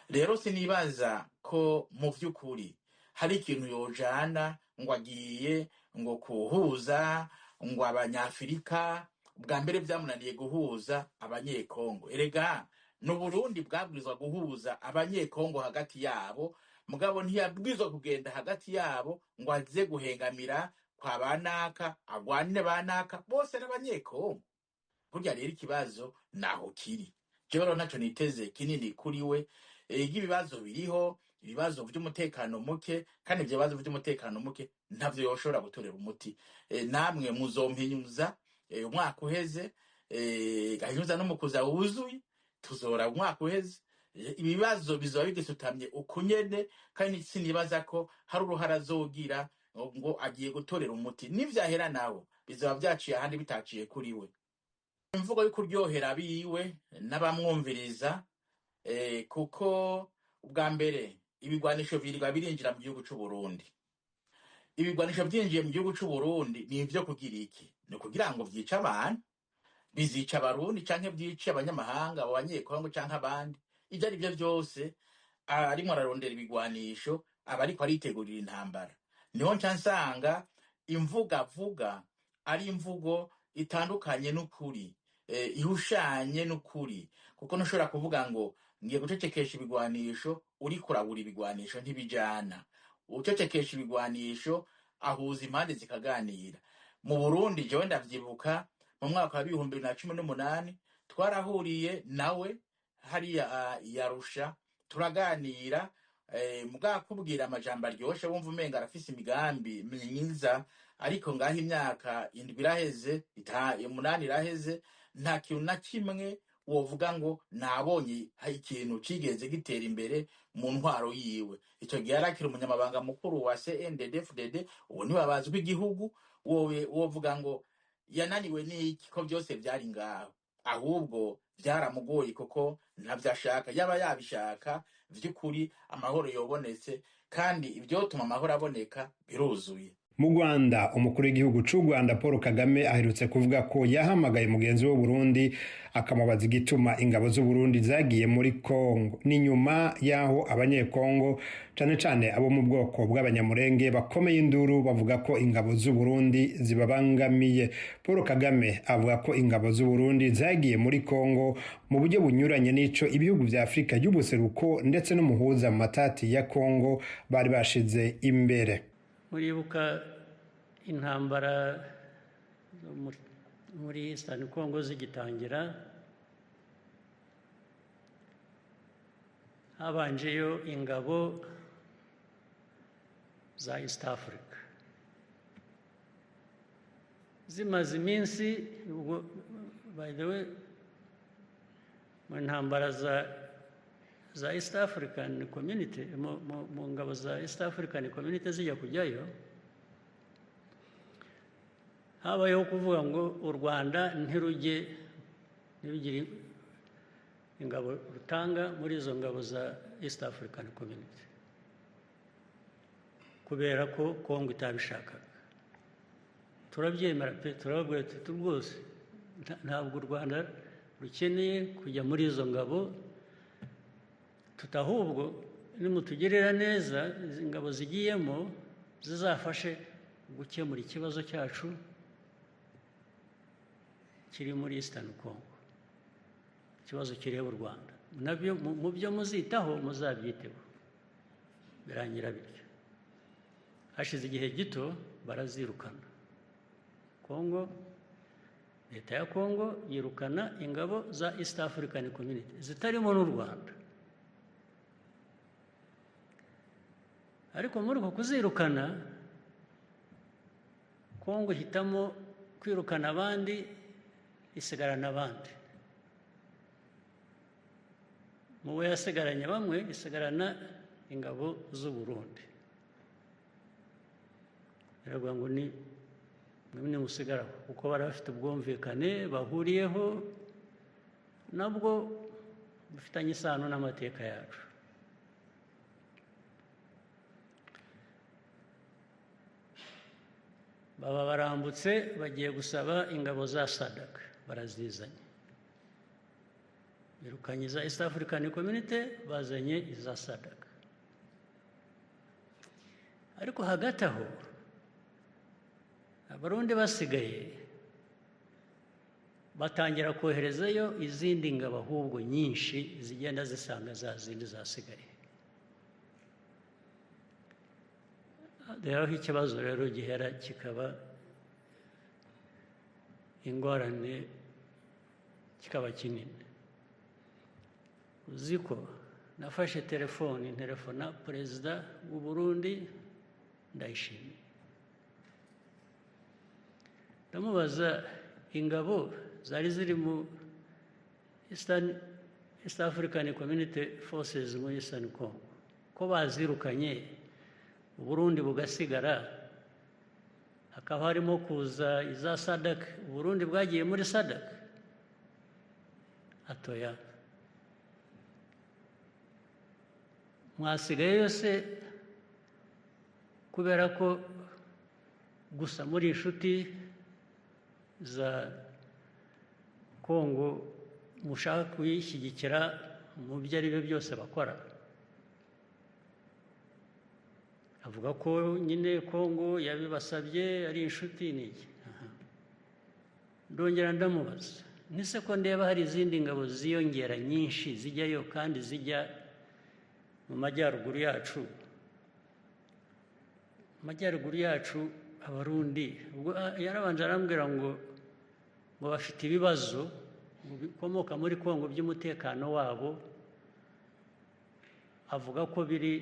Rero sinibaza ko mu vy'ukuri hari ikintu yojana ngo agiye ngo kuhuza ngo abanyafrika. Bwa mbere vyamunaniye guhuza abanyekongo. Erega no Burundi bwabwirizwa guhuza abanyekongo hagati yabo, mugabo ntiyabwirizwa kugenda hagati yabo ngo aze guhengamira kwa banaka agwanire banaka, bose n'abanyekongo. Burya rero ikibazo naho kiri. Jewe naco niteze kinini kuri we. Ibibazo biriho, ibibazo vy'umutekano muke, kandi ivyo bibazo vy'umutekano muke ntavyo yoshobora gutorera umuti. Namwe muzompinyuza umwaka uheze, gahinyuza n'umukuza wuzuye, tuzora umwaka uheze. Ibibazo bizoba bigisutamye ukunyene, kandi sinibaza ko hari uruhara azogira ngo agiye gutorera umuti. Nivyahera nawo bizoba vyaciye ahandi bitaciye kuri we. Imvugo yo kuryohera biwe n'abamwumviriza, kuko ubwa mbere ibigwanisho birirwa birinjira mu gihugu c'u Burundi. Ibigwanisho byinjiye mu gihugu c'u Burundi ni ivyo kugira iki? Ni kugira ngo vyica abantu, bizica abarundi canke vyice abanyamahanga, abanyekongo canke abandi. Ivyo ari byo vyose arimwo ararondera ibigwanisho aba ariko aritegurira intambara. Niho nca nsanga imvugo avuga ari imvugo itandukanye n'ukuri, ihushanye n'ukuri, kuko ntushobora kuvuga ngo ngiye gucecekesha ibigwanisho uri kurabura ibigwanisho ntibijana. Ucecekesha ibigwanisho ahuza impande zikaganira. Mu Burundi jewe ndavyibuka mu mwaka wa 2018 twarahuriye nawe hariya yarusha turaganira, mugakubwira amajambo aryoshe wumva umenga arafise imigambi myiza, ariko ngaho imyaka 7 iraheze 8 iraheze nta kintu na kimwe wovuga ngo nabonye ikintu cigeze gitera imbere mu ntwaro yiwe. Ico gihe yarakira umunyamabanga mukuru wa CNDD-FDD, ubu niwe abazwa igihugu, wowe wovuga ngo yananiwe n'iki ko byose byari ngaho, ahubwo byaramugoye kuko ntavyashaka. Yaba yabishaka vy'ukuri amahoro yobonetse, kandi ivyotuma amahoro aboneka biruzuye. Mu Rwanda umukuru w'igihugu c'u Rwanda Paul Kagame aherutse kuvuga ko yahamagaye mugenzi w'u Burundi akamubaza igituma ingabo z'u Burundi zagiye muri Kongo. Ni nyuma yaho abanyekongo cane cane abo mu bwoko bw'abanyamurenge bakomeye induru bavuga ko ingabo z'u Burundi zibabangamiye. Paul Kagame avuga ko ingabo z'u Burundi zagiye muri Kongo mu buryo bunyuranye n'ico ibihugu vya Afrika y'ubuseruko ndetse n'umuhuza mu matati ya Kongo bari bashize imbere. Muribuka intambara muri Eastern Congo zigitangira, habanjeyo ingabo za East Africa zimaze iminsi. By the way, mu ntambara za East African Community, mu ngabo za East African Community zijya kujyayo, habayeho kuvuga ngo u Rwanda ntirugire ingabo rutanga muri izo ngabo za East African Community kubera ko Kongo itabishakaga. Turabyemera pe, turababwira tuti rwose ntabwo u Rwanda rukeneye kujya muri izo ngabo, tutahubwo nimutugirira neza izi ngabo zigiyemo zizafashe gukemura ikibazo cyacu kiri muri Eastern Congo, ikibazo kireba u Rwanda. Nabyo mu byo muzitaho muzabyiteho. Birangira bityo. Hashize igihe gito barazirukana. Kongo, leta ya Kongo yirukana ingabo za East African Community zitarimo n'u Rwanda. Ariko muri uko kuzirukana, Kongo hitamo kwirukana abandi isigarana abandi. Muwe yasigaranye bamwe isigarana ingabo z'u Burundi. Biravuga ngo ni musigara kuko bari bafite ubwumvikane bahuriyeho nabwo bufitanye isano n'amateka yacu. Baba barambutse bagiye gusaba ingabo za SADC, barazizanye. Birukanye za East African Community, bazanye iza SADC. Ariko hagati aho Abarundi basigaye batangira koherezayo izindi ngabo ahubwo nyinshi zigenda zisanga za zindi zasigaye. Rero ikibazo rero gihera kikaba ingorane kikaba kinini. Uziko nafashe telefona perezida w'u Burundi Ndayishimiye, ndamubaza ingabo zari ziri mu East African Community Forces muri Eastern Congo ko bazirukanye u Burundi bugasigara, hakaba harimo kuza iza SADC, u Burundi bwagiye muri SADC. Atoya, mwasigaye yose kubera ko gusa muri inshuti za Kongo mushaka kuyishyigikira mu byo ari byo byose bakora. avuga ko nyine Kongo yabibasabye ari inshuti n'iki. Ndongera ndamubaza nise ko ndeba hari izindi ngabo ziyongera nyinshi zijyayo kandi zijya mu majyaruguru yacu. Amajyaruguru yacu Abarundi ubwo yarabanje arambwira ngo bafite ibibazo bikomoka muri Kongo by'umutekano wabo, avuga ko biri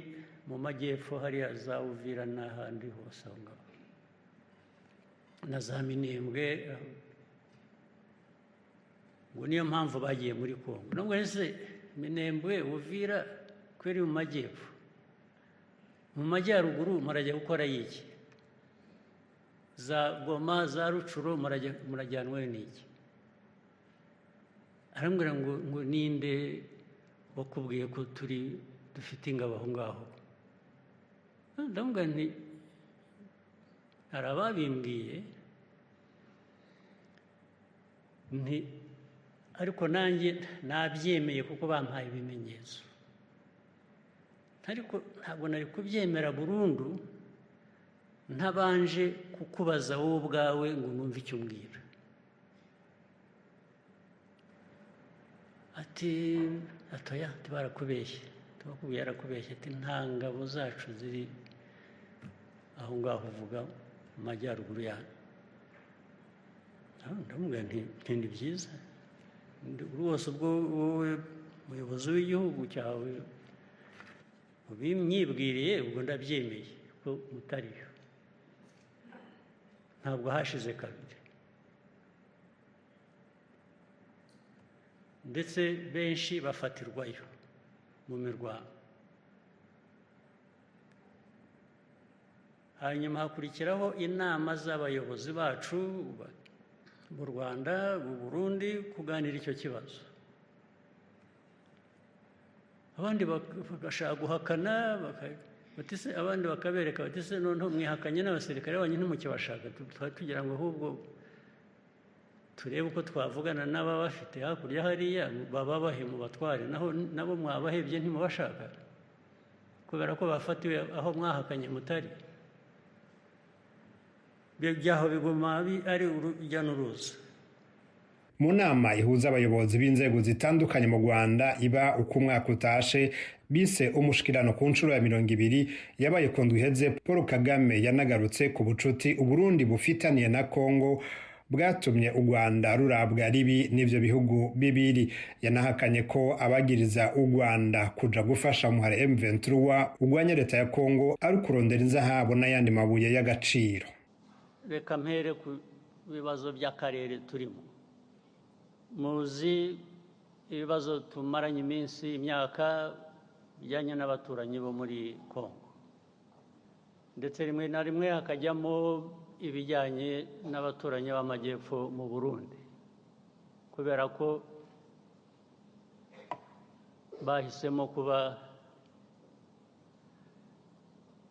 mu majyepfo hariya za Uvira n'ahandi hose aho ngaho na za Minembwe, ngo niyo mpamvu bagiye muri Kongo. Nubwo ese Minembwe Uvira kweri mu majyepfo, mu majyaruguru murajya gukora iki? Za Goma za Rucuro murajyanwe n'iki? Arambwira ngo ninde wakubwiye ko dufite ingabo aho ngaho? Ndamubwira nti hari ababimbwiye nti ariko nanjye nabyemeye kuko bampaye ibimenyetso, ariko ntabwo nari kubyemera burundu ntabanje kukubaza wowe ubwawe ngo numve icyo umbwira. Atoya barakubeshye, tubakubwiye yarakubeshye, ati nta ngabo zacu ziri aho ngaho uvuga mu majyaruguru yanyu. Ndamubwira nti ni byiza rwose, ubwo wowe umuyobozi w'igihugu cyawe ubimyibwiriye ubwo ndabyemeye ko mutariyo. Ntabwo hashize kabiri, ndetse benshi bafatirwayo mu mirwano. Hanyuma hakurikiraho inama z'abayobozi bacu mu Rwanda, mu Burundi, kuganira icyo kibazo. Abandi bagashaka guhakana, abandi bakabereka bati se noneho mwihakanye n'abasirikare banyu ntimukibashaka, tugira ngo ahubwo turebe uko twavugana n'ababafite hakurya hariya bababahe mu batware, nabo mwabahebye ntimubashaka kubera ko bafatiwe aho mwahakanye mutari. Byaho biguma ari urujya n'uruza. Mu nama ihuza abayobozi b'inzego zitandukanye mu Rwanda iba uko umwaka utashe bise umushikirano ku nshuro ya 200 yabaye ku ndwi iheze, Paul Kagame yanagarutse ku bucuti Uburundi bufitaniye na Kongo bwatumye u Rwanda rurabwa ribi n'ivyo bihugu bibiri. Yanahakanye ko abagiriza u Rwanda kuja gufasha umuhare M23 urwanya leta ya Kongo ari kurondera inzahabu n'ayandi mabuye y'agaciro. Reka mpere ku bibazo by'akarere turimo. Muzi ibibazo tumaranye iminsi imyaka bijyanye n'abaturanyi bo muri Kongo, ndetse rimwe na rimwe hakajyamo ibijyanye n'abaturanyi b'amajyepfo mu Burundi, kubera ko bahisemo kuba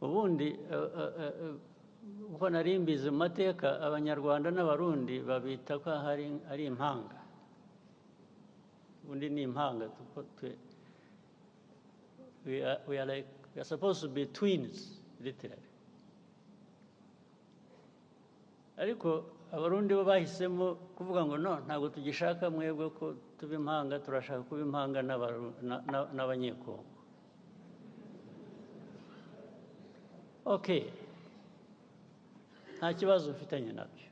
ubundi uko nari mbizi mu mateka Abanyarwanda n'Abarundi babita ko ari impanga. Ubundi ni impanga, we are supposed to be twins literally. Ariko Abarundi bo bahisemo kuvuga ngo no, ntabwo tugishaka mwebwe ko tuba impanga, turashaka kuba impanga n'Abanyekongo. Okay, nta kibazo ufitanye nabyo.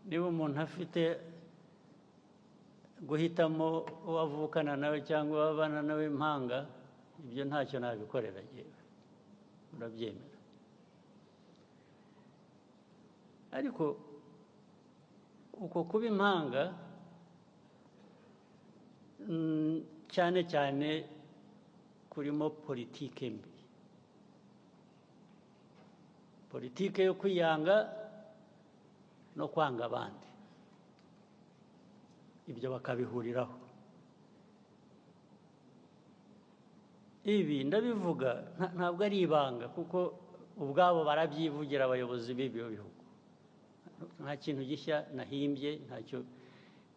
Niba umuntu afite guhitamo uwavukana nawe cyangwa wabana nawe impanga, ibyo ntacyo nabikorera yewe, urabyemera. Ariko uko kuba impanga cyane cyane kurimo politike mbi, politike yo kwiyanga no kwanga abandi, ibyo bakabihuriraho. Ibi ndabivuga ntabwo ari ibanga, kuko ubwabo barabyivugira abayobozi b'ibyo bihugu. Nta kintu gishya nahimbye, ntacyo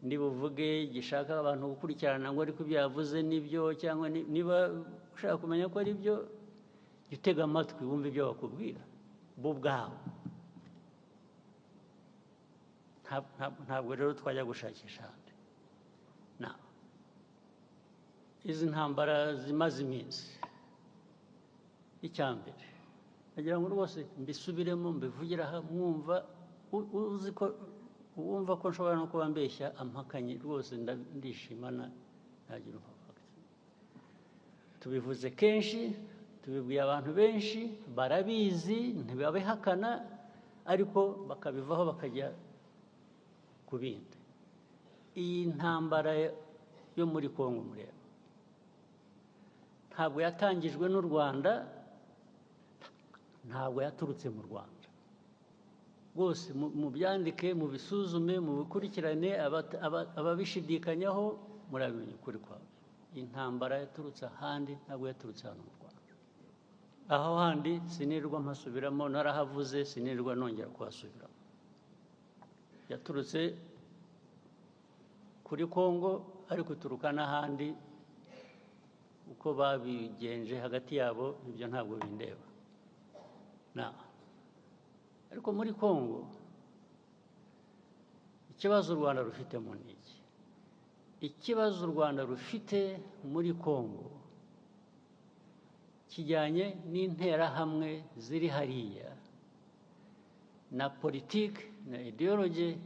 ndi buvuge gishaka abantu gukurikirana ngo ariko ibyo yavuze nibyo, cyangwa niba ushaka kumenya ko ari byo utega amatwi wumva ibyo bakubwira bo ubwabo. Ntabwo rero twajya gushakisha ahandi. Izi ntambara zimaze iminsi, icyambere nagira ngo rwose mbisubiremo mbivugira aha mwumva, uzi ko wumva ko nshobora no kuba mbeshya ampakanye rwose ndishimana nagira umupaka. Tubivuze kenshi, tubibwiye abantu benshi, barabizi ntibabihakana, ariko bakabivaho bakajya ku bindi. Iyi ntambara yo muri Kongo mureba ntabwo yatangijwe n'u Rwanda, ntabwo yaturutse mu Rwanda. Rwose mu byandike, mu bisuzume, mu bikurikirane, ababishidikanyaho murabimenya ukuri kwabo. Intambara yaturutse ahandi, ntabwo yaturutse hano mu Rwanda. Aho handi sinirwa mpasubiramo, narahavuze sinirwa nongera kuhasubiramo. Yaturutse kuri Kongo, ariko ituruka n'ahandi. Uko babigenje hagati yabo ibyo ntabwo bindeba. Ariko muri Kongo ikibazo u Rwanda rufitemo ni iki? Ikibazo u Rwanda rufite muri Kongo kijyanye n'interahamwe ziri hariya na politiki na ideology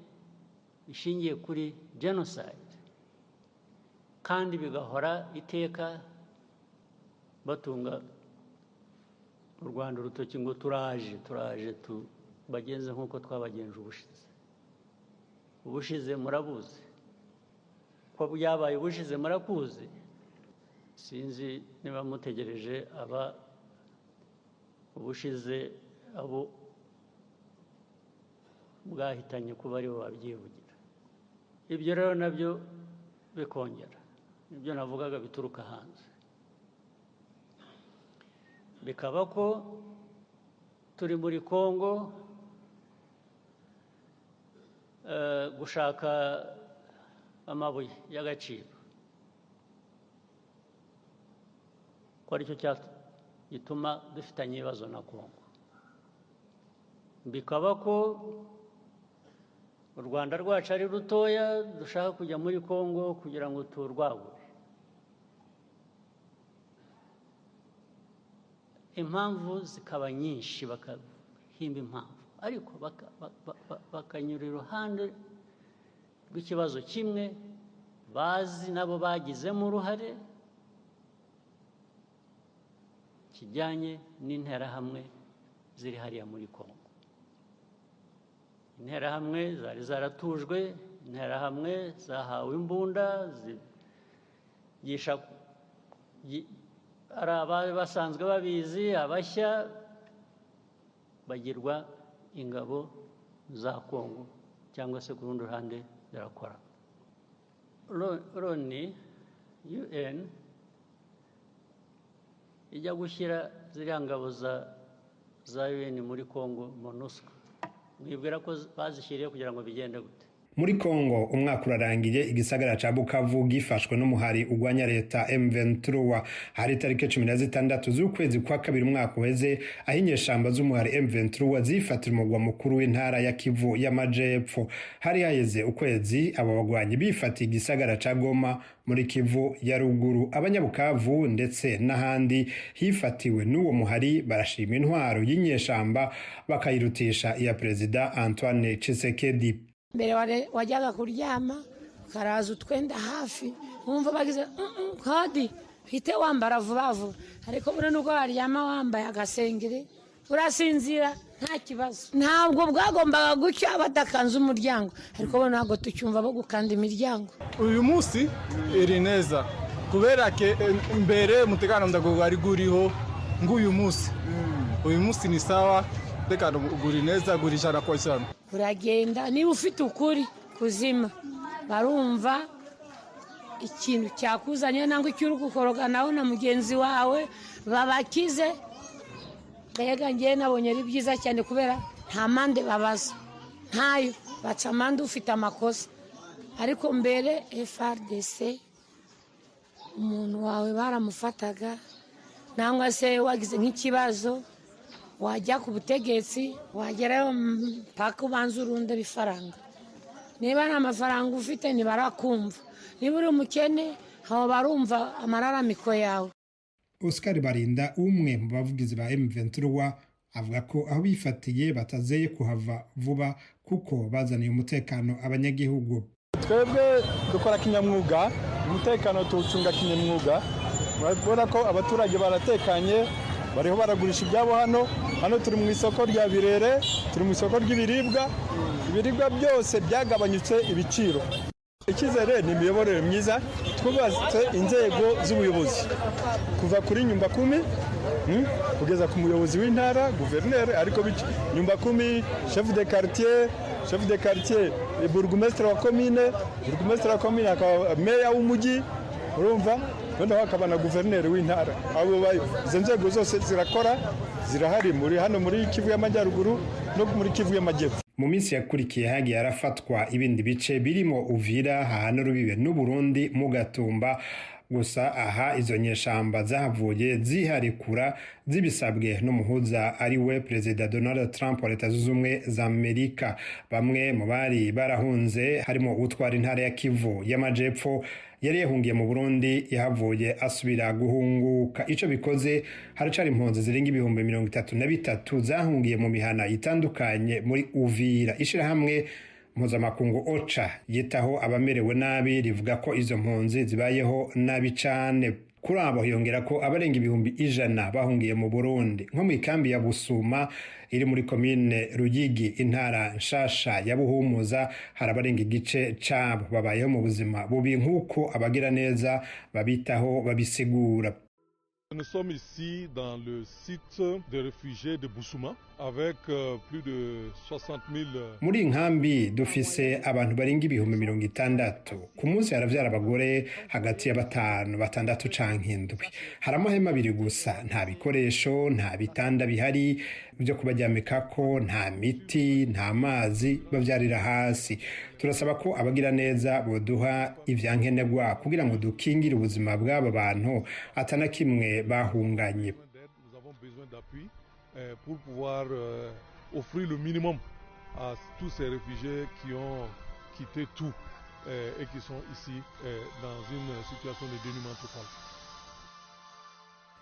ishingiye kuri genocide, kandi bigahora iteka batunga u Rwanda urutoki ngo turaje bagenze nk'uko twabagenje ubushize murabuzi ko byabaye, ubushize murakuzi. Sinzi niba mutegereje ubushize abo bwahitanye kuba aribo babyivugira. Ibyo rero nabyo bikongera ibyo navugaga bituruka hanze, bikaba ko turi muri Kongo gushaka amabuye y'agaciro, ko aricyo gituma dufitanye ibibazo na Kongo. Bikaba ko u Rwanda rwacu ari rutoya, dushaka kujya muri Kongo kugira ngo turwagure. Impamvu zikaba nyinshi, bakahimba impamvu, ariko bakanyura iruhande rw'ikibazo kimwe bazi nabo bagizemo uruhare, kijyanye n'interahamwe ziri hariya muri Kongo. Interahamwe zari zaratujwe, interahamwe zahawe imbunda, zigisha ari abari basanzwe babizi, abashya bagirwa ingabo za Kongo, cyangwa se ku rundi ruhande zirakora. Loni UN ijya gushyira ziriya ngabo za UN muri Kongo, MONUSCO, mwibwira ko bazishyiriye kugira ngo bigende gute? Muri Kongo umwaka urarangiye igisagara ca Bukavu gifashwe n'umuhari ugwanya leta M23 hari tariki 16 z'ukwezi kwa kabiri umwaka uheze, aho inyeshamba z'umuhari M23 zifatira umugwa mukuru w'intara ya Kivu y'Amajepfo. Hari haheze ukwezi aba bagwanyi bifatiye igisagara ca Goma muri Kivu ya ruguru. Abanyabukavu ndetse n'ahandi hifatiwe n'uwo muhari barashima intwaro y'inyeshamba bakayirutisha iya Perezida Antoine Tshisekedi. Mbere wajyaga kuryama ukaraza utwenda hafi wumva bagize kadi hite wambara vuba vuba, ariko bure nubwo waryama wambaye agasengere urasinzira nta kibazo. Ntabwo bwagombaga gucya badakanze umuryango, ariko bo ntabwo tucyumva bo gukanda imiryango. Uyu munsi iri neza kubera ke mbere umutekano ndago ari guriho nguyu munsi. Uyu munsi ni sawa, tekano guri neza, gurishana kwa cyane. Uragenda niba ufite ukuri kuzima, barumva ikintu cyakuzanye nangwa icyo uri gukoroga nawe na mugenzi wawe babakize. Mbega ngiye nabonye ari byiza cyane kubera nta mande babaza, ntayo baca amande ufite amakosa. Ariko mbere FARDC umuntu wawe baramufataga nangwa se wagize nk'ikibazo wajya ku butegetsi wagerayo mpaka ubanza urundera ifaranga niba nta mafaranga ufite ntibarakumva niba uri umukene haba barumva amararamiko yawe. Oscar Barinda umwe mu bavugizi ba M23 avuga ko aho bifatiye batazeye kuhava vuba kuko bazaniye umutekano abanyagihugu. Twebwe dukora kinyamwuga, umutekano tuwucunga kinyamwuga. Murabona ko abaturage baratekanye, bariho baragurisha ibyabo hano turi mu isoko rya Birere, turi mu isoko ry'ibiribwa, ibiribwa byose byagabanyutse ibiciro. Icyizere ni imiyoborere myiza, twubatse inzego z'ubuyobozi kuva kuri nyumba 10 kugeza ku muyobozi w'intara guverineri, ariko nyumba 10 chef de quartier burgomestre wa commune akaba meya w'umujyi, urumva noneho hakaba na guverineri w'intara. Abo izo nzego zose zirakora, zirahari hano muri Kivu y'Amajyaruguru no muri Kivu y'Amajyepfo. Mu minsi yakurikiye hagiye harafatwa ibindi bice birimo Uvira hahana rubibe n'u Burundi mu Gatumba, gusa aha izo nyeshamba zahavuye ziharikura zibisabwe n'umuhuza ari we Perezida Donald Trump wa Leta Zunze Ubumwe za Amerika. Bamwe mu bari barahunze harimo utwara intara ya Kivu y'Amajepfo yari yahungiye mu Burundi yahavuye asubira guhunguka. Ico bikoze haracari impunzi zirenga 33,000 zahungiye mu mihana itandukanye muri Uvira. Ishirahamwe mpuzamakungu OCHA yitaho abamerewe nabi rivuga ko izo mpunzi zibayeho nabi cane. Kuri abo hiyongera ko abarenga 100,000 bahungiye mu Burundi. Nko mu ikambi ya Busuma iri muri komine Ruyigi intara nshasha ya Buhumuza hari abarenga igice cabo babayeho mu buzima bubi nk'uko abagira neza babitaho babisigura. Nous sommes ici dans le site de réfugiés de Busuma avec plus de 60,000. Muri nkambi dufise abantu barenga 60,000. Ku munsi haravyara abagore hagati ya 5, 6 canke 7. Hari amahema 2 gusa, nta bikoresho, nta bitanda bihari byo kubaryamikako, nta miti, nta mazi, bavyarira hasi. Turasaba ko abagira neza boduha ivyankenerwa kugira ngo dukingire ubuzima bw'aba bantu atana kimwe bahunganye. Nous avons besoin d'appui pour pouvoir offrir le minimum à tous ces réfugiés qui ont quitté tout et qui sont ici dans une situation de dénuement total.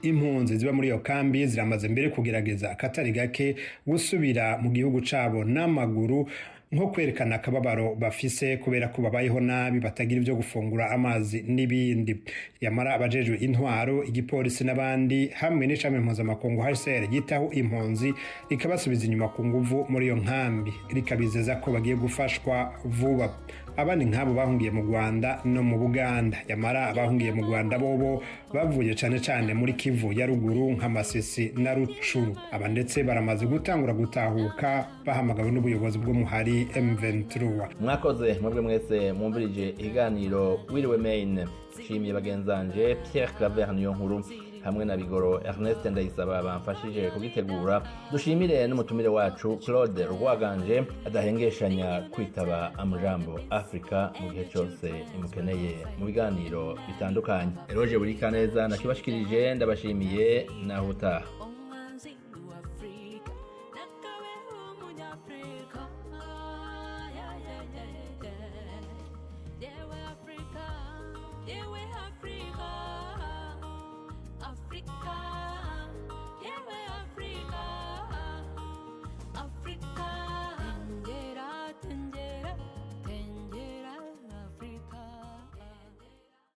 Impunzi ziba muri iyo kambi ziramaze mbere kugerageza akatari gake gusubira mu gihugu cabo n'amaguru nko kwerekana akababaro bafise kubera ko babayeho nabi batagira ibyo gufungura amazi n'ibindi. Yamara abajejwe intwaro igipolisi n'abandi hamwe n'icamwe mpuzamakungu HCR yitaho impunzi ikabasubiza inyuma ku nguvu muri iyo nkambi rikabizeza ko bagiye gufashwa vuba. Abandi nk'abo bahungiye mu Rwanda no mu Buganda. Yamara abahungiye mu Rwanda bobo bavuye cane muri Kivu ya ruguru nka Masisi na Rucuru. Aba ndetse baramaze gutangura gutahuka bahamagawe n'ubuyobozi bw'umuhari M23. Mwakoze mwebwe mwese mwumvirije ikiganiro Wiriwe Maine. Nshimiye bagenzanje Pierre Claver Niyonkuru hamwe na Bigoro Ernest Ndayisaba bamfashije kugitegura. Dushimire n'umutumire wacu Claude Rwaganje adahengeshanya kwitaba Amajambo Africa mu gihe cyose imukeneye mu biganiro bitandukanye. Eroje Burikaneza nakibashikirije ndabashimiye naho utaha.